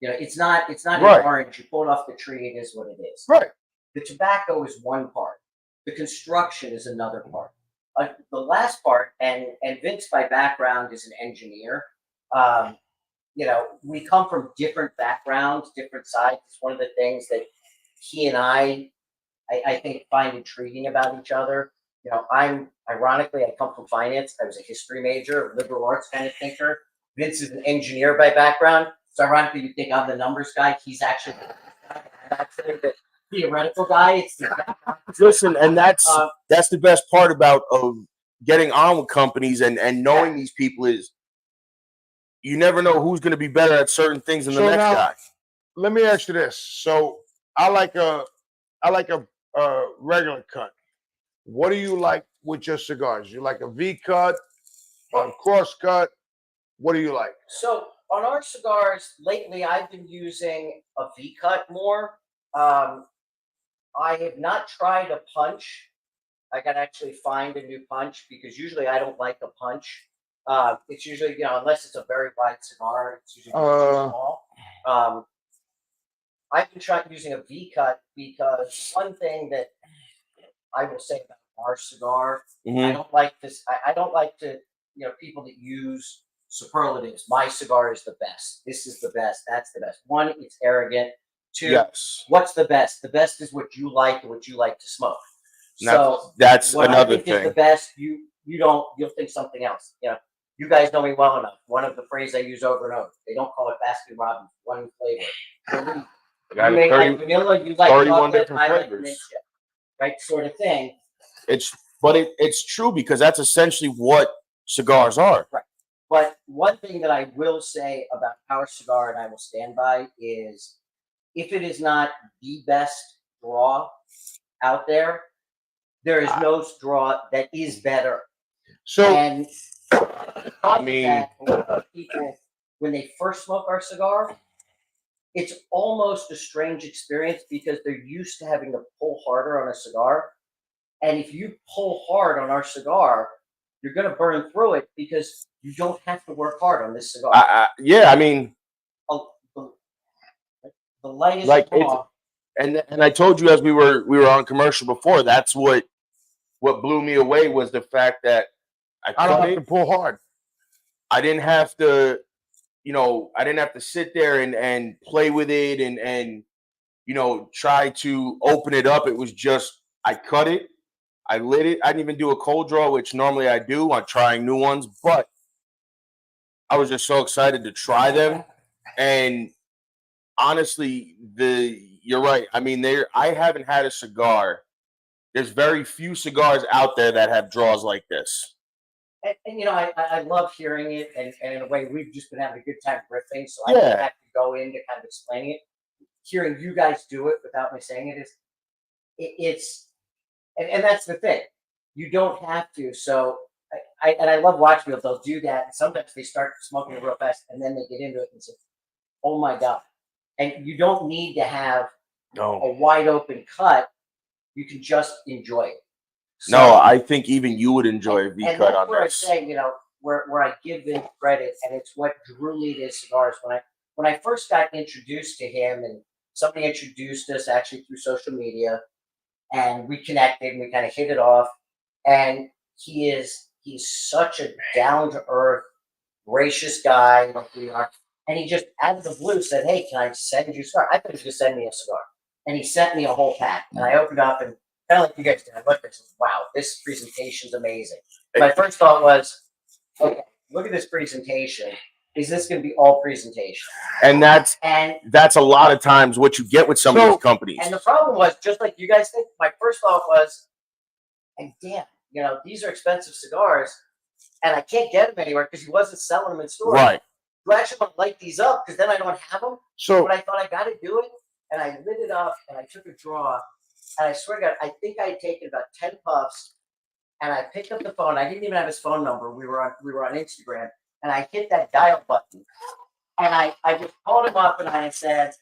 It's not Right. an orange. You pull it off the tree, it is what it is. Right. The tobacco is one part. The construction is another part. The last part, and Vince by background is an engineer. We come from different backgrounds, different sides. It's one of the things that he and I think find intriguing about each other. I come from finance. I was a history major, liberal arts kind of thinker. Vince is an engineer by background. So ironically, you think I'm the numbers guy. He's actually the theoretical guy. Listen, and that's the best part about getting on with companies and knowing these people is you never know who's going to be better at certain things than the next guy. Let me ask you this. So I like a regular cut. What do you like with your cigars? You like a V cut, a cross cut? What do you like? So on our cigars lately, I've been using a V cut more. I have not tried a punch. I got to actually find a new punch because usually I don't like a punch. It's usually, unless it's a very wide cigar, it's usually too small. I've been trying using a V cut because one thing that I will say about our cigar, I don't like this. I don't like to, people that use superlatives. My cigar is the best. This is the best. That's the best. One, it's arrogant. Two, yes. What's the best? The best is what you like and what you like to smoke. So that's what another I think thing. Is the best. You'll think something else. You guys know me well enough. One of the phrases I use over and over. They don't call it Baskin Robbins. One flavor. You may like vanilla. You like 31 chocolate. different I like flavors. mint chip. Right, sort of thing. It's true because that's essentially what cigars are. Right. But one thing that I will say about our cigar, and I will stand by, is if it is not the best draw out there, there is no straw that is better. So, and I mean, people, when they first smoke our cigar, it's almost a strange experience because they're used to having to pull harder on a cigar. And if you pull hard on our cigar, you're going to burn through it because you don't have to work hard on this cigar. Yeah, I mean, the lightest draw. And I told you as we were on commercial before, that's what blew me away was the fact that I don't have to pull hard. I didn't have to, I didn't have to sit there and play with it and try to open it up. It was just, I cut it, I lit it. I didn't even do a cold draw, which normally I do on trying new ones, but I was just so excited to try them. And honestly, you're right. I mean, I haven't had a cigar. There's very few cigars out there that have draws like this. And I love hearing it, and in a way, we've just been having a good time riffing, so I don't have to go into kind of explaining it. Hearing you guys do it without me saying it's that's the thing. You don't have to. So I love watching people. They'll do that, and sometimes they start smoking it real fast, and then they get into it and say, "Oh my god!" And you don't need to have a wide open cut. You can just enjoy it. So, no, I think even you would enjoy a V cut on this. And that's where I say, where I give Vince credit, and it's what drew me to his cigars. When I first got introduced to him, and somebody introduced us actually through social media, and we connected, and we kind of hit it off. And he's such a down to earth, gracious guy. And he just out of the blue said, "Hey, can I send you a cigar?" I thought he was going to send me a cigar, and he sent me a whole pack. And I opened up and, kind of like you guys did, I looked at it and said, "Wow, this presentation's amazing." My first thought was, okay, look at this presentation. Is this going to be all presentation? And that's a lot of times what you get with some of these companies. And the problem was, just like you guys think, my first thought was, and damn, these are expensive cigars, and I can't get them anywhere because he wasn't selling them in stores. Right. Do I actually want to light these up because then I don't have them? So, but I thought I got to do it, and I lit it up, and I took a draw, and I swear to God, I think I had taken about 10 puffs, and I picked up the phone. I didn't even have his phone number. We were on Instagram, and I hit that dial button, and I just called him up, and I said,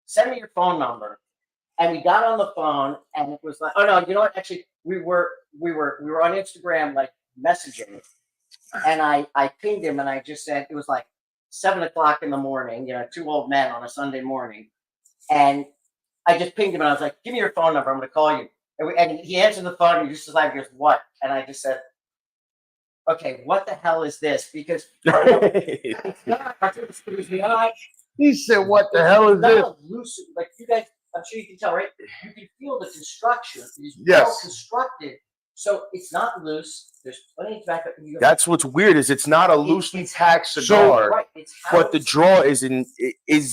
"Send me your phone number." And we got on the phone, and it was like, "Oh no, you know what? Actually, we were on Instagram, like messaging." And I pinged him, and I just said, it was like 7:00 in the morning, two old men on a Sunday morning. And I just pinged him, and I was like, "Give me your phone number. I'm going to call you." And he answered the phone, and he just like, "He goes, what?" And I just said, "Okay, what the hell is this?" Because it's not. He said, "What the hell is this?" Loose, like you guys, I'm sure you can tell, right? You can feel the construction. It's Yes. well constructed. So it's not loose. There's plenty of tobacco. That's what's weird is it's not a loosely packed cigar, but the draw is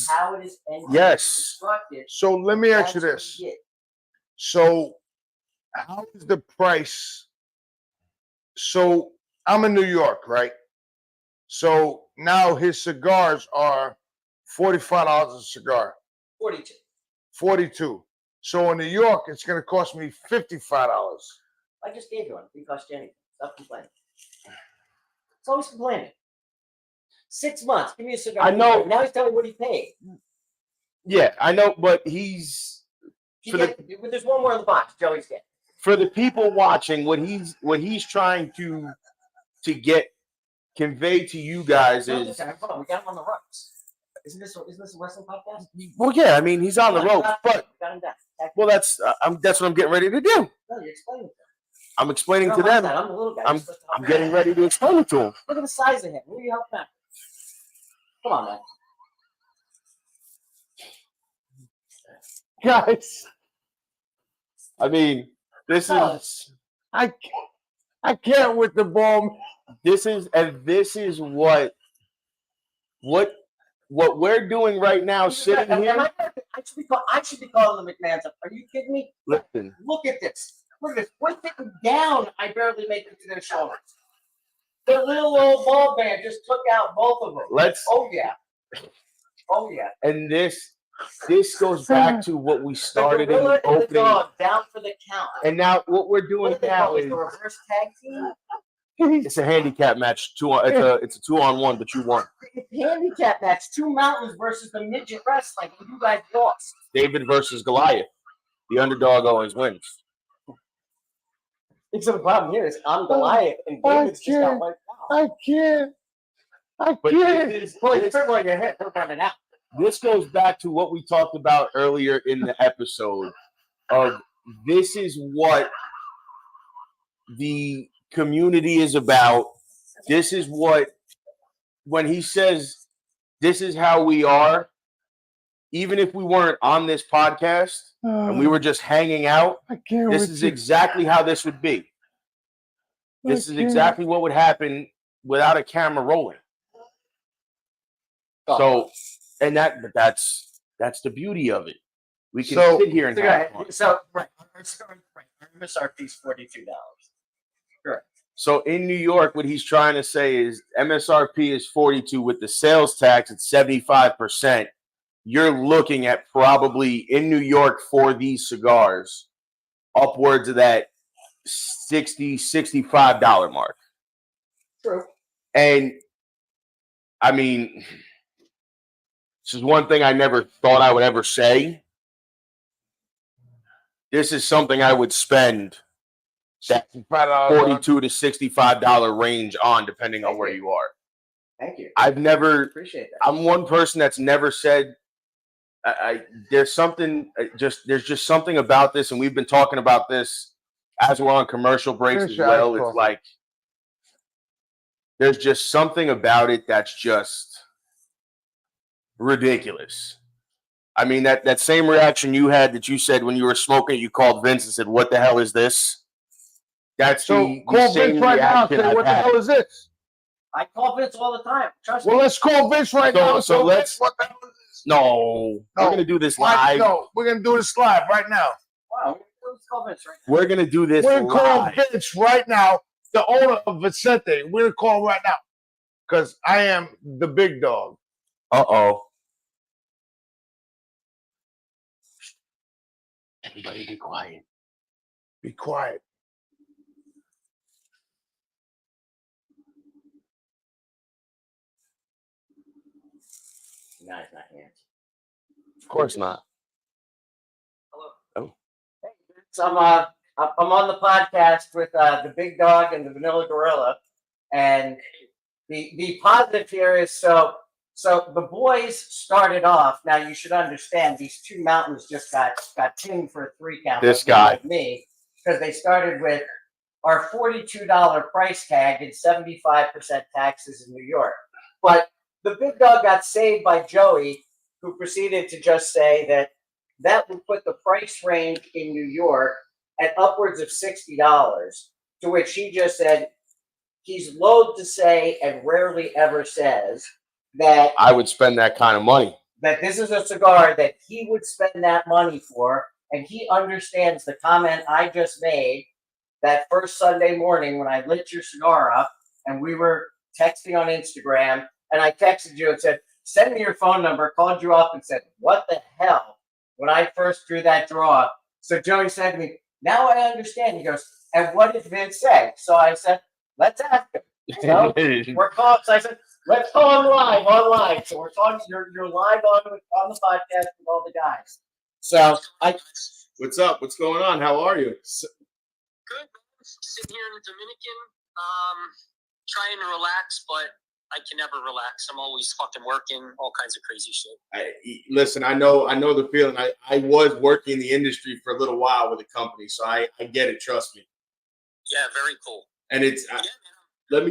how it is constructed. So let me ask you this. So how is the price? So I'm in New York, right? So now his cigars are $45 a cigar. 42. So in New York, it's going to cost me $55. I just gave you one. It didn't cost you anything. Stop complaining. It's always complaining. 6 months. Give me a cigar. I know. Now he's telling me what he paid. Yeah, I know, but there's one more in the box. Joey's getting. For the people watching, what he's trying to convey to you guys is. Hold on, we got him on the ropes. Isn't this a wrestling podcast? Well, yeah, I mean he's on the ropes, but that's what I'm getting ready to do. No, you're explaining to them. I'm explaining to them. I'm the little guy. I'm getting ready to explain it to him. Look at the size of him. Who are you helping out? Come on, man. Guys, I mean, this is I can't with the ball. This is what we're doing right now, sitting here. I should be calling the McMahons up. Are you kidding me? Listen. Look at this. Look at this. We're sitting down. I barely make it to their shoulders. The little old ball band just took out both of them. Oh yeah. And this goes back to what we started in the opening. The dog down for the count. And now what we're doing now is the reverse tag team. It's a handicap match. It's a 2-on-1, but you won. It's a handicap match. Two mountains versus the midget wrestling. And you guys lost. David versus Goliath. The underdog always wins. Except the problem here is I'm Goliath and David's just got wiped out. I can't. This goes back to what we talked about earlier in the episode of this is what the community is about. This is what, when he says this is how we are, even if we weren't on this podcast and we were just hanging out, this is exactly how this would be. This is exactly what would happen without a camera rolling. So, and that's the beauty of it. We can sit here and have fun. So right, our MSRP is $42. Correct. So in New York, what he's trying to say is MSRP is 42 with the sales tax at 75%. You're looking at probably in New York for these cigars upwards of that $60-$65 mark. True. And I mean, this is one thing I never thought I would ever say. This is something I would spend that $42 to $65 range on, depending on where you are. Thank you. I've never Appreciate that. I'm one person that's never said there's just something about this, and we've been talking about this as we're on commercial breaks as well. It's like there's just something about it that's just ridiculous. I mean, that same reaction you had that you said when you were smoking, you called Vince and said, "What the hell is this?" That's so call Vince right now and say, "What the hell is this?" I call Vince all the time. Trust me. Well, let's call Vince right now. So let's. What the hell is this? No, we're gonna do this live. No, we're gonna do this live right now. Wow, let's call Vince right now. We're gonna do this. We're gonna call Vince right now, the owner of Vincente. We're gonna call him right now because I am the big dog. Uh-oh. Everybody be quiet. Be quiet. No, it's not here. Of course not. Hello. Oh. Hey, Vince, I'm on the podcast with the big dog and the vanilla gorilla, and the positive here is so the boys started off. Now you should understand these two mountains just got pinged for a 3 count. This guy. Like me, because they started with our $42 price tag and 75% taxes in New York. But the big dog got saved by Joey, who proceeded to just say that would put the price range in New York at upwards of $60, to which he just said he's loath to say and rarely ever says that I would spend that kind of money. That this is a cigar that he would spend that money for, and he understands the comment I just made that first Sunday morning when I lit your cigar up and we were texting on Instagram, and I texted you and said, "Send me your phone number," called you up and said, "What the hell?" when I first drew that draw. So Joey said to me, "Now I understand." He goes, "And what did Vince say?" So I said, "Let's ask him." So we're calling. So I said, "Let's call him live online." So we're talking. You're live on the podcast with all the guys. So What's up? What's going on? How are you? Good. Sitting here in the Dominican, trying to relax, but I can never relax. I'm always fucking working, all kinds of crazy shit. Listen, I know the feeling. I was working in the industry for a little while with a company, so I get it. Trust me. Yeah, very cool. And it's I'm glad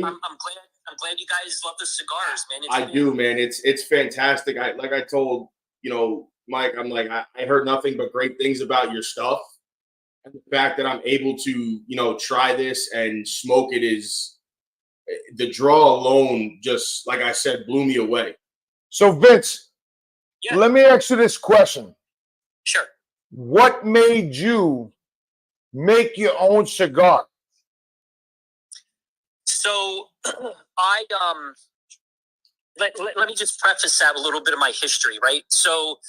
you guys love the cigars, man. I do, man. It's fantastic. I told Mike, I'm like I heard nothing but great things about your stuff, and the fact that I'm able to try this and smoke it is. The draw alone, just like I said, blew me away. So, Vince, let me ask you this question. Sure. What made you make your own cigar? So, let me just preface that with a little bit of my history, right? So,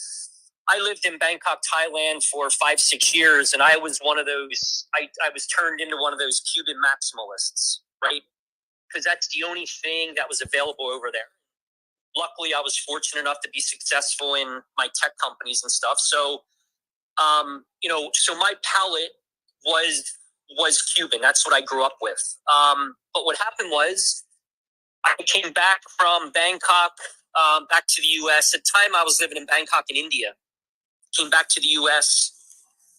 I lived in Bangkok, Thailand for 5-6 years, and I was one of those. I was turned into one of those Cuban maximalists, right? Because that's the only thing that was available over there. Luckily, I was fortunate enough to be successful in my tech companies and stuff. So, so my palate was Cuban. That's what I grew up with. But what happened was I came back from Bangkok back to the U.S. At the time, I was living in Bangkok in India. Came back to the U.S.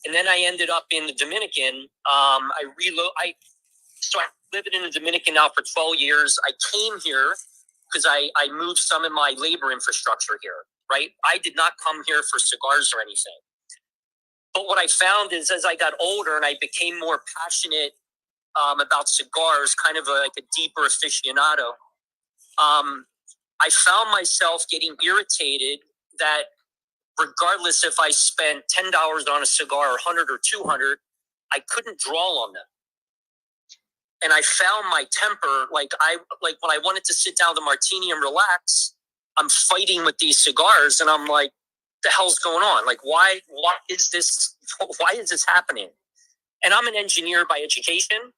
And then I ended up in the Dominican. I living in the Dominican now for 12 years. I came here because I moved some of my labor infrastructure here. right? I did not come here for cigars or anything. But what I found is as I got older and I became more passionate about cigars, kind of like a deeper aficionado, I found myself getting irritated that regardless if I spent $10 on a cigar or 100 or 200, I couldn't draw on them. And I found my temper, like when I wanted to sit down with a martini and relax, I'm fighting with these cigars and I'm like, the hell's going on? Like, why is this happening? And I'm an engineer by education.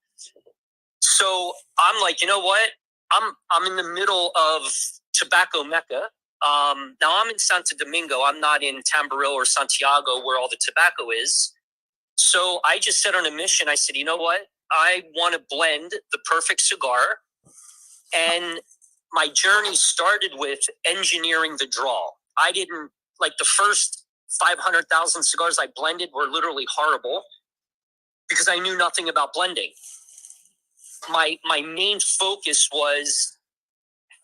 So I'm like, you know what? I'm in the middle of tobacco mecca. Now I'm in Santo Domingo. I'm not in Tamboril or Santiago where all the tobacco is. So I just set on a mission. I said, you know what? I want to blend the perfect cigar. And my journey started with engineering the draw. I didn't, like the first 500,000 cigars I blended were literally horrible because I knew nothing about blending. My main focus was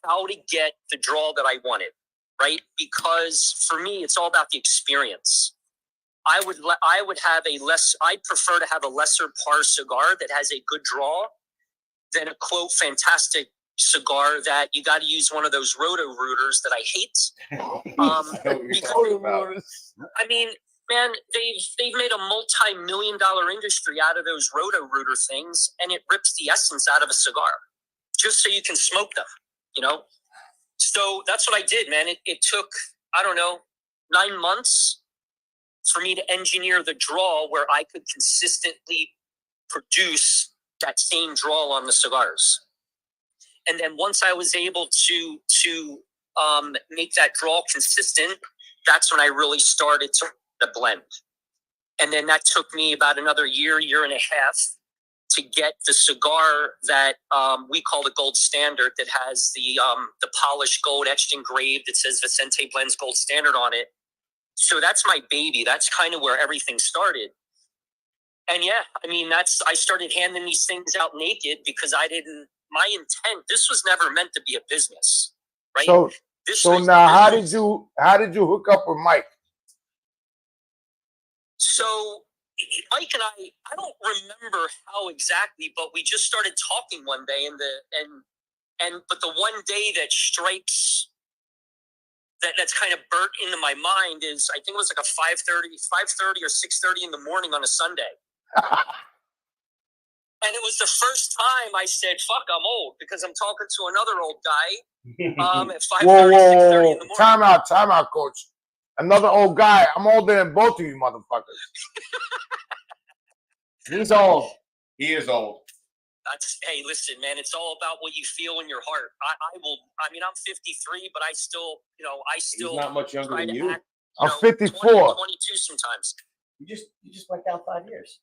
how to get the draw that I wanted, right? Because for me, it's all about the experience. I prefer to have a lesser par cigar that has a good draw than a quote fantastic cigar that you got to use one of those roto rooters that I hate. Because, I mean, man, they've made a multi-million-dollar industry out of those roto rooter things, and it rips the essence out of a cigar just so you can smoke them, you know? So that's what I did, man. It took, I don't know, 9 months for me to engineer the draw where I could consistently produce that same draw on the cigars. And then once I was able to make that draw consistent, that's when I really started to blend. And then that took me about another year and a half to get the cigar that we call the gold standard, that has the polished gold etched engraved that says Vincente Blends Gold Standard on it. So that's my baby. That's kind of where everything started. And yeah, I mean, I started handing these things out naked because my intent, this was never meant to be a business, right? So now how did you hook up with Mike? So Mike and I don't remember how exactly, but we just started talking one day but the one day that strikes that's kind of burnt into my mind is, I think it was like a 5:30 or 6:30 in the morning on a Sunday. And it was the first time I said, fuck, I'm old, because I'm talking to another old guy at 5:30, 6:30 in the morning. Time out, coach. Another old guy. I'm older than both of you motherfuckers. He's old. He is old. Hey, listen, man, it's all about what you feel in your heart. I'm 53, but I still He's not much younger than you. I'm 54. 20, 22 sometimes. You just went down 5 years.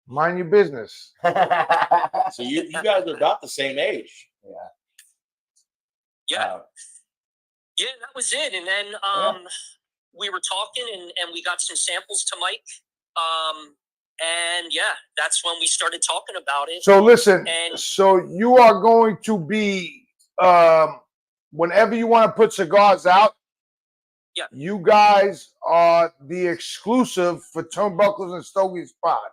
Mind your business. So you guys are about the same age. Yeah. Yeah, that was it. And then we were talking and we got some samples to Mike. And yeah, that's when we started talking about it. So listen, so you are going to be, whenever you want to put cigars out, you guys are the exclusive for Turnbuckles and Stogie's Pod.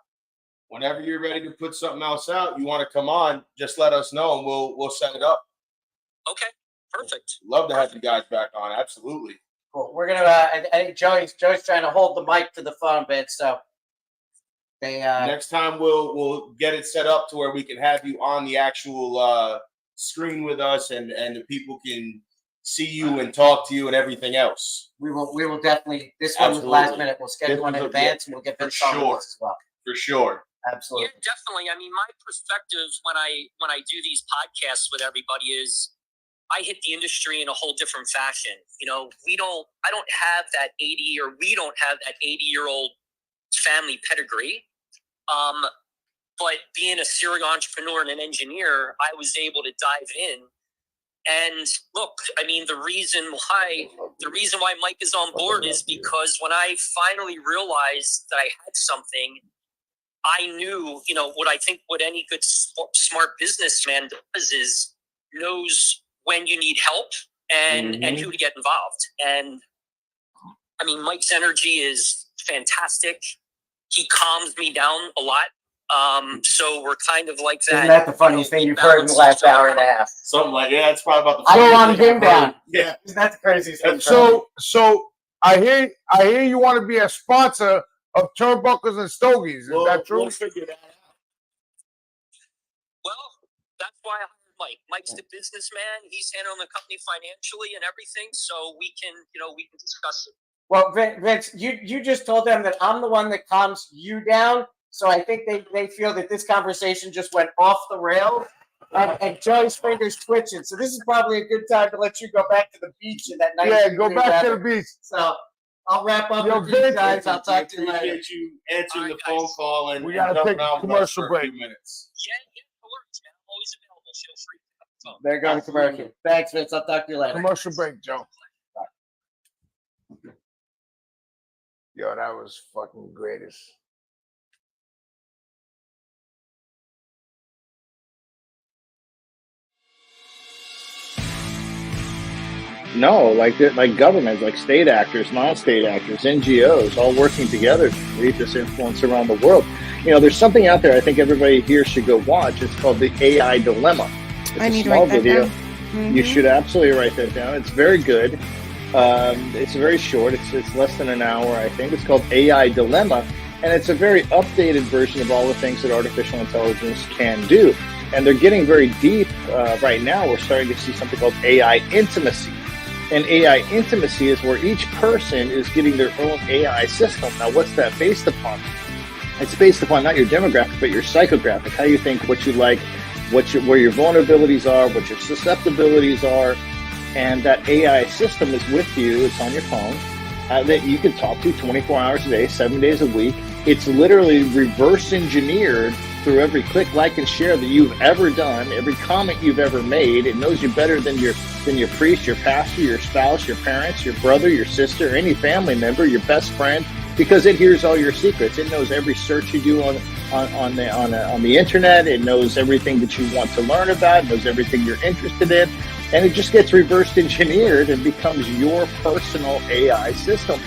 Whenever you're ready to put something else out, you want to come on, just let us know and we'll set it up. Okay, perfect. Love to have you guys back on. Absolutely. Cool. We're gonna. I think Joey's trying to hold the mic to the phone a bit, so they. Next time we'll get it set up to where we can have you on the actual screen with us, and the people can see you and talk to you and everything else. We will definitely. This one was last minute. We'll schedule one in advance, and we'll get this on as well. For sure. Absolutely. Yeah, definitely. I mean, my perspective when I do these podcasts with everybody is I hit the industry in a whole different fashion. You know, we don't have that 80-year-old family pedigree. But being a serial entrepreneur and an engineer, I was able to dive in. And look, I mean, the reason why Mike is on board is because when I finally realized that I had something, I knew, what any good smart businessman does is knows when you need help and who to get involved. And I mean, Mike's energy is fantastic. He calms me down a lot. So we're kind of like that. Isn't that the funniest thing you've heard in the last hour and a half? Something like that's probably about the. I want him down. Yeah, Isn't that the craziest thing? So I hear you want to be a sponsor of Turnbuckles and Stogies. Is that true? We'll figure that out. Well, that's why I hired Mike. Mike's the businessman. He's handling the company financially and everything, so we can discuss it. Well, Vince, you just told them that I'm the one that calms you down. So I think they feel that this conversation just went off the rails, and Joey's fingers twitching. So this is probably a good time to let you go back to the beach in that night. Yeah, go back to the beach. So I'll wrap up with Vince, you guys. I'll talk to you later. Appreciate you answering the phone call and we gotta take a commercial break. Minutes. Yeah, no worries, man. I'm always available. Feel free to pick up the phone. They're going to commercial. Thanks, Vince. I'll talk to you later. Commercial break, Joe. Yo, that was fucking greatest. No, like governments, like state actors, non-state actors, NGOs, all working together to create this influence around the world. You know, there's something out there I think everybody here should go watch. It's called The AI Dilemma. It's I need a small to write that video. down. Mm-hmm. You should absolutely write that down. It's very good. It's very short. It's less than an hour, I think. It's called AI Dilemma, and it's a very updated version of all the things that artificial intelligence can do. And they're getting very deep right now. We're starting to see something called AI intimacy. And AI intimacy is where each person is getting their own AI system. Now, what's that based upon? It's based upon not your demographic, but your psychographic, how you think, what you like, where your vulnerabilities are, what your susceptibilities are. And that AI system is with you. It's on your phone that you can talk to 24 hours a day, 7 days a week. It's literally reverse engineered through every click, like, and share that you've ever done, every comment you've ever made. It knows you better than your priest, your pastor, your spouse, your parents, your brother, your sister, any family member, your best friend, because it hears all your secrets. It knows every search you do on the internet. It knows everything that you want to learn about. It knows everything you're interested in, and it just gets reverse engineered and becomes your personal AI system.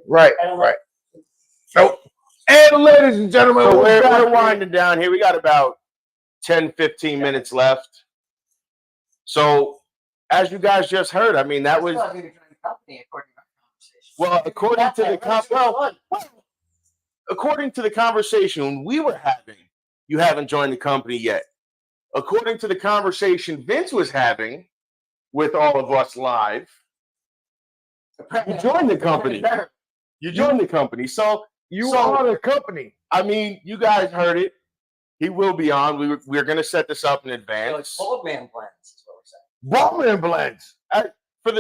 Right. So, and ladies and gentlemen, So we're winding down here. We got about 10, 15 minutes left. So, as you guys just heard, I mean, that was according to the conversation we were having. You haven't joined the company yet. According to the conversation Vince was having with all of us live, you joined the company. You joined the company. So you are the company. I mean, you guys heard it. He will be on. We're going to set this up in advance. Baldman Blends is what we're saying. Baldman Blends.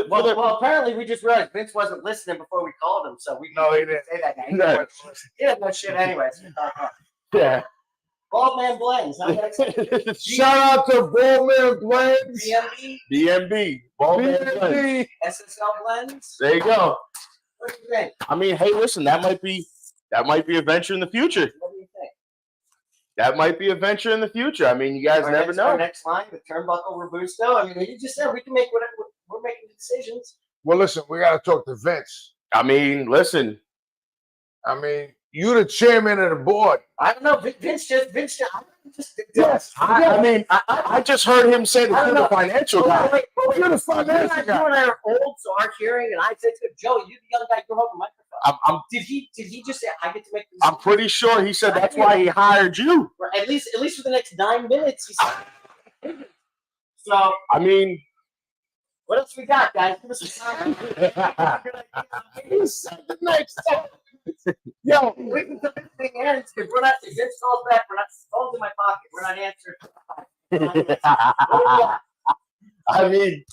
Well, apparently we just realized Vince wasn't listening before we called him, so we he didn't say that. He didn't know shit anyways. Yeah. Baldman Blends. Shout out to Baldman Blends. BMB. Baldman Blends. SSL Blends. There you go. What do you think? I mean, hey, listen, that might be a venture in the future. What do you think? That might be a venture in the future. I mean, you guys never know. Our next line, the Turnbuckle Robusto. I mean, you just said we can make whatever. We're making decisions. Well, listen, we got to talk to Vince. I mean, listen. I mean, you're the chairman of the board. I don't know. Vince just. Yes. I mean, I just heard him say that you're the financial guy. You're the financial guy. You and I are old, so our hearing, and I said to him, Joe, you the young guy, go hold the microphone. Did he just say I get to make this? I'm pretty sure he said that's why he hired you. At least for the next 9 minutes, he said. So I mean, what else we got, guys? Give us a sign. He said the next time. Yo, we can do this thing ends because we're not. If Vince calls back, we're not. Phone's in my pocket. We're not answering. I mean,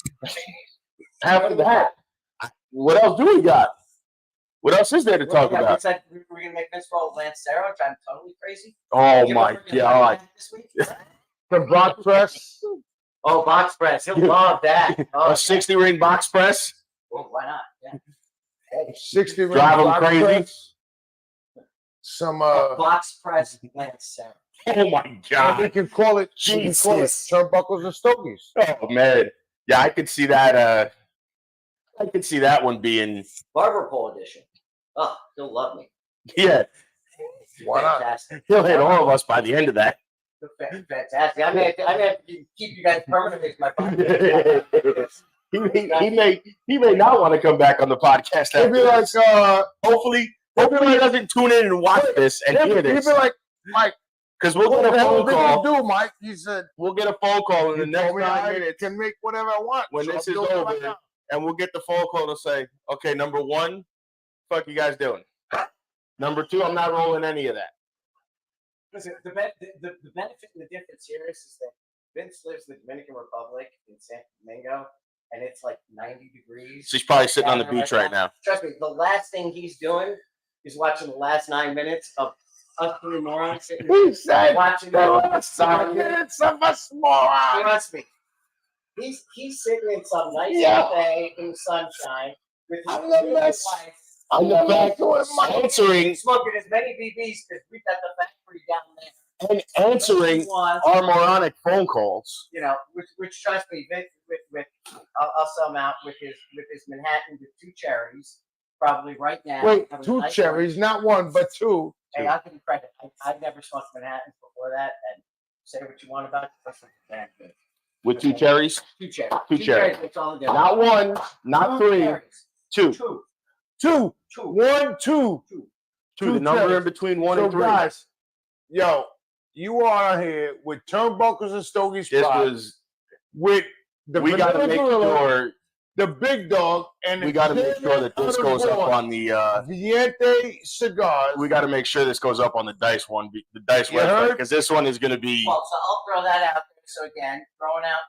after that, what else do we got? What else is there to talk about? Said we're gonna make Vince roll Lancero, which I'm totally crazy. Oh my god! The box press. Oh, box press. He'll love that. A 60-ring box press. Well, why not? Yeah. 60 ring drive him crazy. Press. Some box press Lancero. Oh my And we God. can call it, Jesus. turnbuckles and stogies. Oh man. Yeah, I could see that. I could see that one being. Barber pole edition. Oh, he'll love me. Yeah. Why not? Fantastic. He'll hit all of us by the end of that. Fantastic. I may have to keep you guys permanently as my podcast. he may not want to come back on the podcast. He'd be After like, this. Hopefully he doesn't tune in and watch this and hear this. He'd be like, Mike, because we'll what get the a hell phone did call. you do, Mike? He said, We'll get a phone call in the you next told me 9 I minutes can make whatever I want. when so this I'm is doing it over, right now. and we'll get the phone call to say, okay, number one, fuck you guys doing. Number two, I'm not rolling any of that. Listen, the benefit and the difference here is that Vince lives in the Dominican Republic in San Domingo, and it's like 90 degrees. So he's probably sitting on the beach right now. Trust me, the last thing he's doing is watching the last 9 minutes of us three morons sitting He said, watching the last 9 minutes of a moron. Trust me. He's sitting in some nice Yeah. cafe in the sunshine with his I'm the beautiful best. wife. I'm the back answering Smoking as many BBs because we got the factory down there. and answering our moronic phone calls. You know, which trust me, Vic, with I'll sell him out with his Manhattan with 2 cherries, probably right now. Wait, having a 2 nice cherries, lunch. not 1, but 2. Hey, I'll give you credit. I've never smoked Manhattans before that, and say what you want about it. That's not good. With 2 cherries? 2 cherries. 2 cherries. That's all it is. Not 1, not 3, cherries. 2. 2. 1, 2. 2, the number cherries. in between 1 So and 3. guys, yo, you are here with Turnbuckles and Stogies This Pride was. with the We got to Vanilla make Gorilla, sure. the Big Dog, and We got to make sure that this goes up on the. Vincente Cigars. We got to make sure this goes up on the Dice one, the Dice You website, heard? because this one is going to be. Well, so I'll throw that out there. So again, throwing out,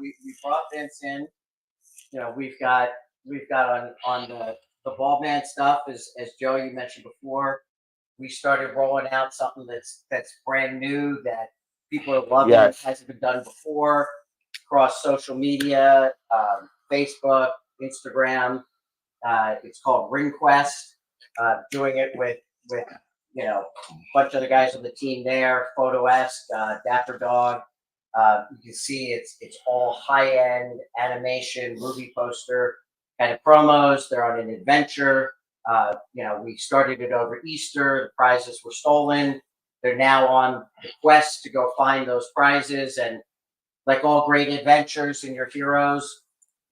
we brought Vince in. We've got on the baldman stuff, as Joe you mentioned before. We started rolling out something that's brand new that people are loving. Yes. Hasn't been done before across social media, Facebook, Instagram. It's called Ring Quest. Doing it with a bunch of the guys on the team there. Photo-esque, Dapper Dog. You can see it's all high-end animation, movie poster kind of promos. They're on an adventure. We started it over Easter. The prizes were stolen. They're now on the quest to go find those prizes. And like all great adventures and your heroes,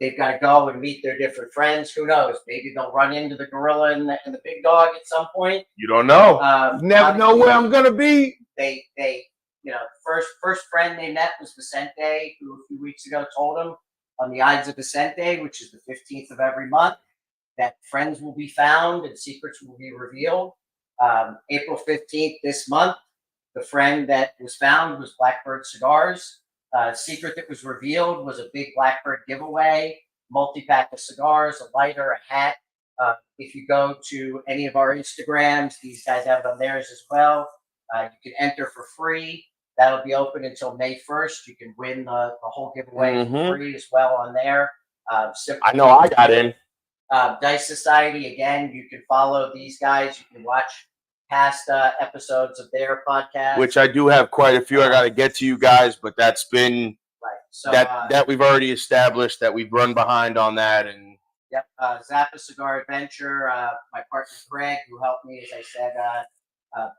they've got to go and meet their different friends. Who knows? Maybe they'll run into the gorilla and the big dog at some point. You don't know. Never know where I'm gonna be. They first friend they met was Vicente, who a few weeks ago told them on the Ides of Vicente, which is the 15th of every month, that friends will be found and secrets will be revealed. April 15th this month, the friend that was found was Blackbird Cigars. Secret that was revealed was a big Blackbird giveaway, multi-pack of cigars, a lighter, a hat. If you go to any of our Instagrams, these guys have it on theirs as well. You can enter for free. That'll be open until May 1st. You can win the whole giveaway for free as well on there. I know I got in. Dice Society, again, you can follow these guys. You can watch past episodes of their podcast. Which I do have quite a few. I got to get to you guys, but that's been right. So that we've already established that we've run behind on that. And yep, Zappa Cigar Adventure. My partner Greg, who helped me, as I said,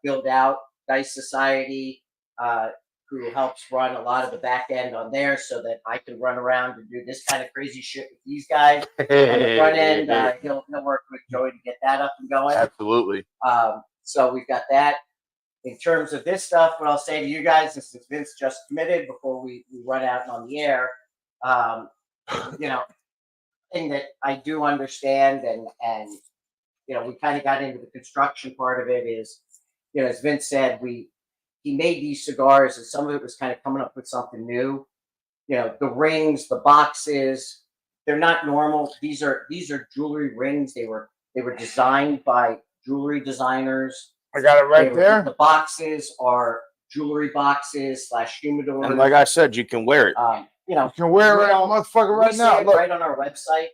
build out Dice Society, who helps run a lot of the back end on there, so that I can run around and do this kind of crazy shit with these guys. On the front end, he'll work with Joey to get that up and going. Absolutely. So we've got that. In terms of this stuff, what I'll say to you guys, since Vince just committed before we run out on the air, thing that I do understand, and we kind of got into the construction part of it is, as Vince said, he made these cigars, and some of it was kind of coming up with something new. The rings, the boxes, they're not normal. These are jewelry rings. They were designed by jewelry designers. I got it right there. The boxes are jewelry boxes / humidors. And like I said, you can wear it. You can wear it, motherfucker, right now. Look, right on our website.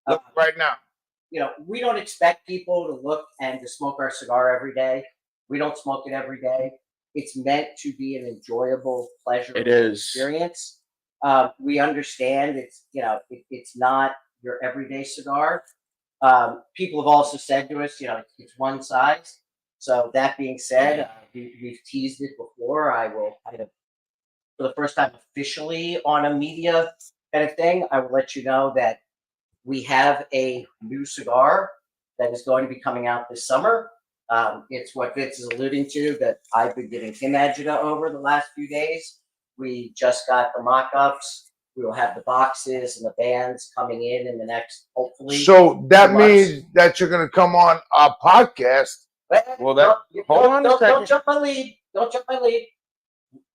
Look right now. We don't expect people to look and to smoke our cigar every day. We don't smoke it every day. It's meant to be an enjoyable, pleasurable It is. experience. We understand it's, you know, it's not your everyday cigar. People have also said to us, you know, it's one size. So that being said, we've teased it before. I will kind of, for the first time officially on a media kind of thing, I will let you know that we have a new cigar that is going to be coming out this summer. It's what Vince is alluding to that I've been giving him agita over the last few days. We just got the mock-ups. We will have the boxes and the bands coming in the next, hopefully. So that 2 months. means that you're going to come on our podcast. Well, that hold on a second. Don't jump my lead. Don't jump my lead.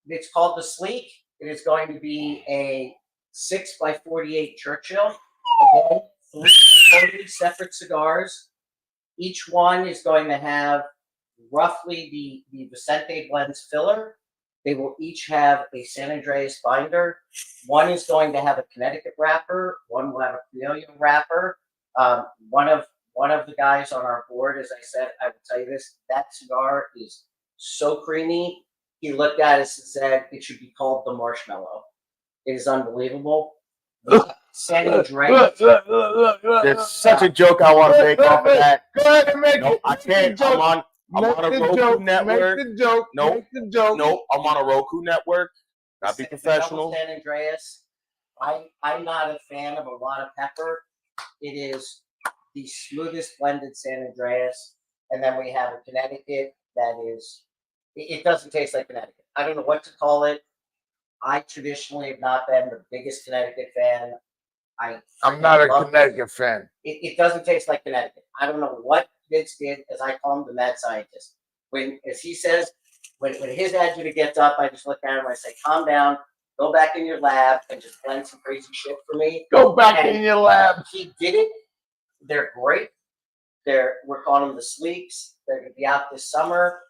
It's called the Sleek. It is going to be a 6x48 Churchill. Again, 3 totally separate cigars. Each one is going to have roughly the Vincente Blends filler. They will each have a San Andreas binder. One is going to have a Connecticut wrapper. One will have a Criollo wrapper. One of the guys on our board, as I said, I will tell you this, that cigar is so creamy. He looked at us and said it should be called the marshmallow. It is unbelievable. San Andreas. Look. There's such a joke I want to make off of that. Go ahead and make Nope, it. I can't. I'm on a Roku network. Make the joke. Nope. Make the joke. Nope, I'm on a Roku network. Not be professional. San Andreas. I'm not a fan of a lot of pepper. It is the smoothest blended San Andreas. And then we have a Connecticut that is, it doesn't taste like Connecticut. I don't know what to call it. I traditionally have not been the biggest Connecticut fan. I'm not a Connecticut fan. It doesn't taste like Connecticut. I don't know what Vince did, as I call him the mad scientist. As he says, when his agita gets up, I just look at him and I say, calm down, go back in your lab and just blend some crazy shit for me. Go back in your lab. He did it. They're great. We're calling them the Sleeks. They're going to be out this summer.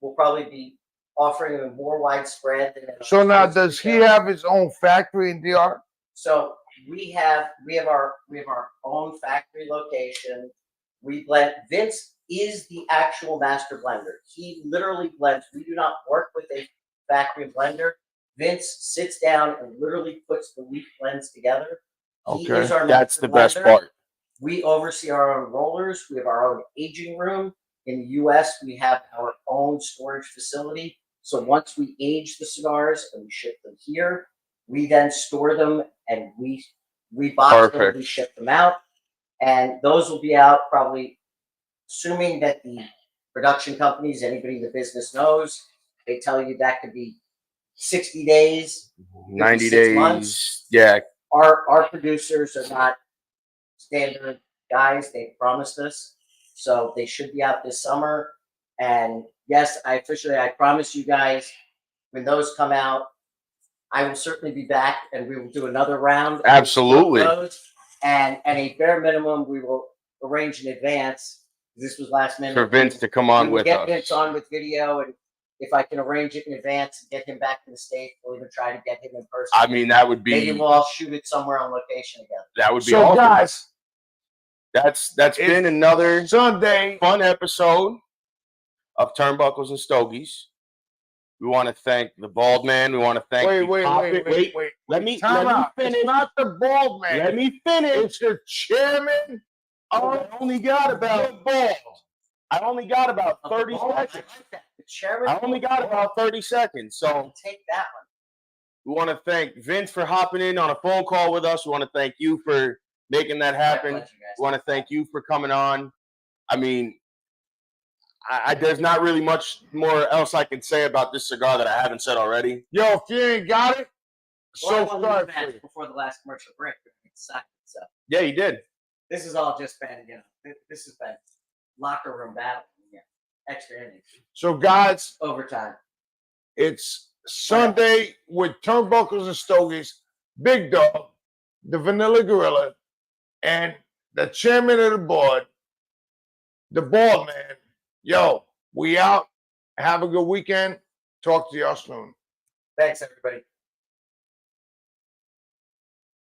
We'll probably be offering them more widespread than. So now, does he have his own factory in DR? So we have our own factory location. We blend. Vince is the actual master blender. He literally blends. We do not work with a factory blender. Vince sits down and literally puts the leaf blends together. He is our That's the best blender. part. We oversee our own rollers. We have our own aging room. In the U.S., we have our own storage facility. So once we age the cigars and we ship them here, we then store them and we box them, we ship them out. And those will be out probably, assuming that the production companies, anybody in the business knows, they tell you that could be 60 days, 90 6 days. months. Yeah. Our producers are not standard guys. They promised us. So they should be out this summer. And yes, I promise you guys, when those come out, I will certainly be back and we will do another round. Absolutely. And a bare minimum, we will arrange in advance. This was last minute. For Vince to come on with us. Get Vince on with video, and if I can arrange it in advance and get him back in the States, we'll even try to get him in person. I mean, that would be. Maybe we'll all shoot it somewhere on location together. That would be so awesome. Guys, that's been another Sunday fun episode of Turnbuckles and Stogies. We want to thank the Bald Man. We want to thank. Wait. Let me Time finish. It's not the Bald Man. Let me finish. It's the chairman. I only got about 30 seconds. The chairman. I only got about 30 seconds. So take that one. We want to thank Vince for hopping in on a phone call with us. We want to thank you for making that happen. We want to thank you for coming on. I mean, there's not really much more else I can say about this cigar that I haven't said already. Yo, if you ain't got it, so sorry before the last commercial break. So yeah, you did. This is all just been, this has been locker room battle. Yeah, extra innings. So guys, overtime. It's Sunday with Turnbuckles and Stogies, Big Dog, the Vanilla Gorilla, and the chairman of the board, the Bald Man. Yo, we out. Have a good weekend. Talk to y'all soon. Thanks, everybody.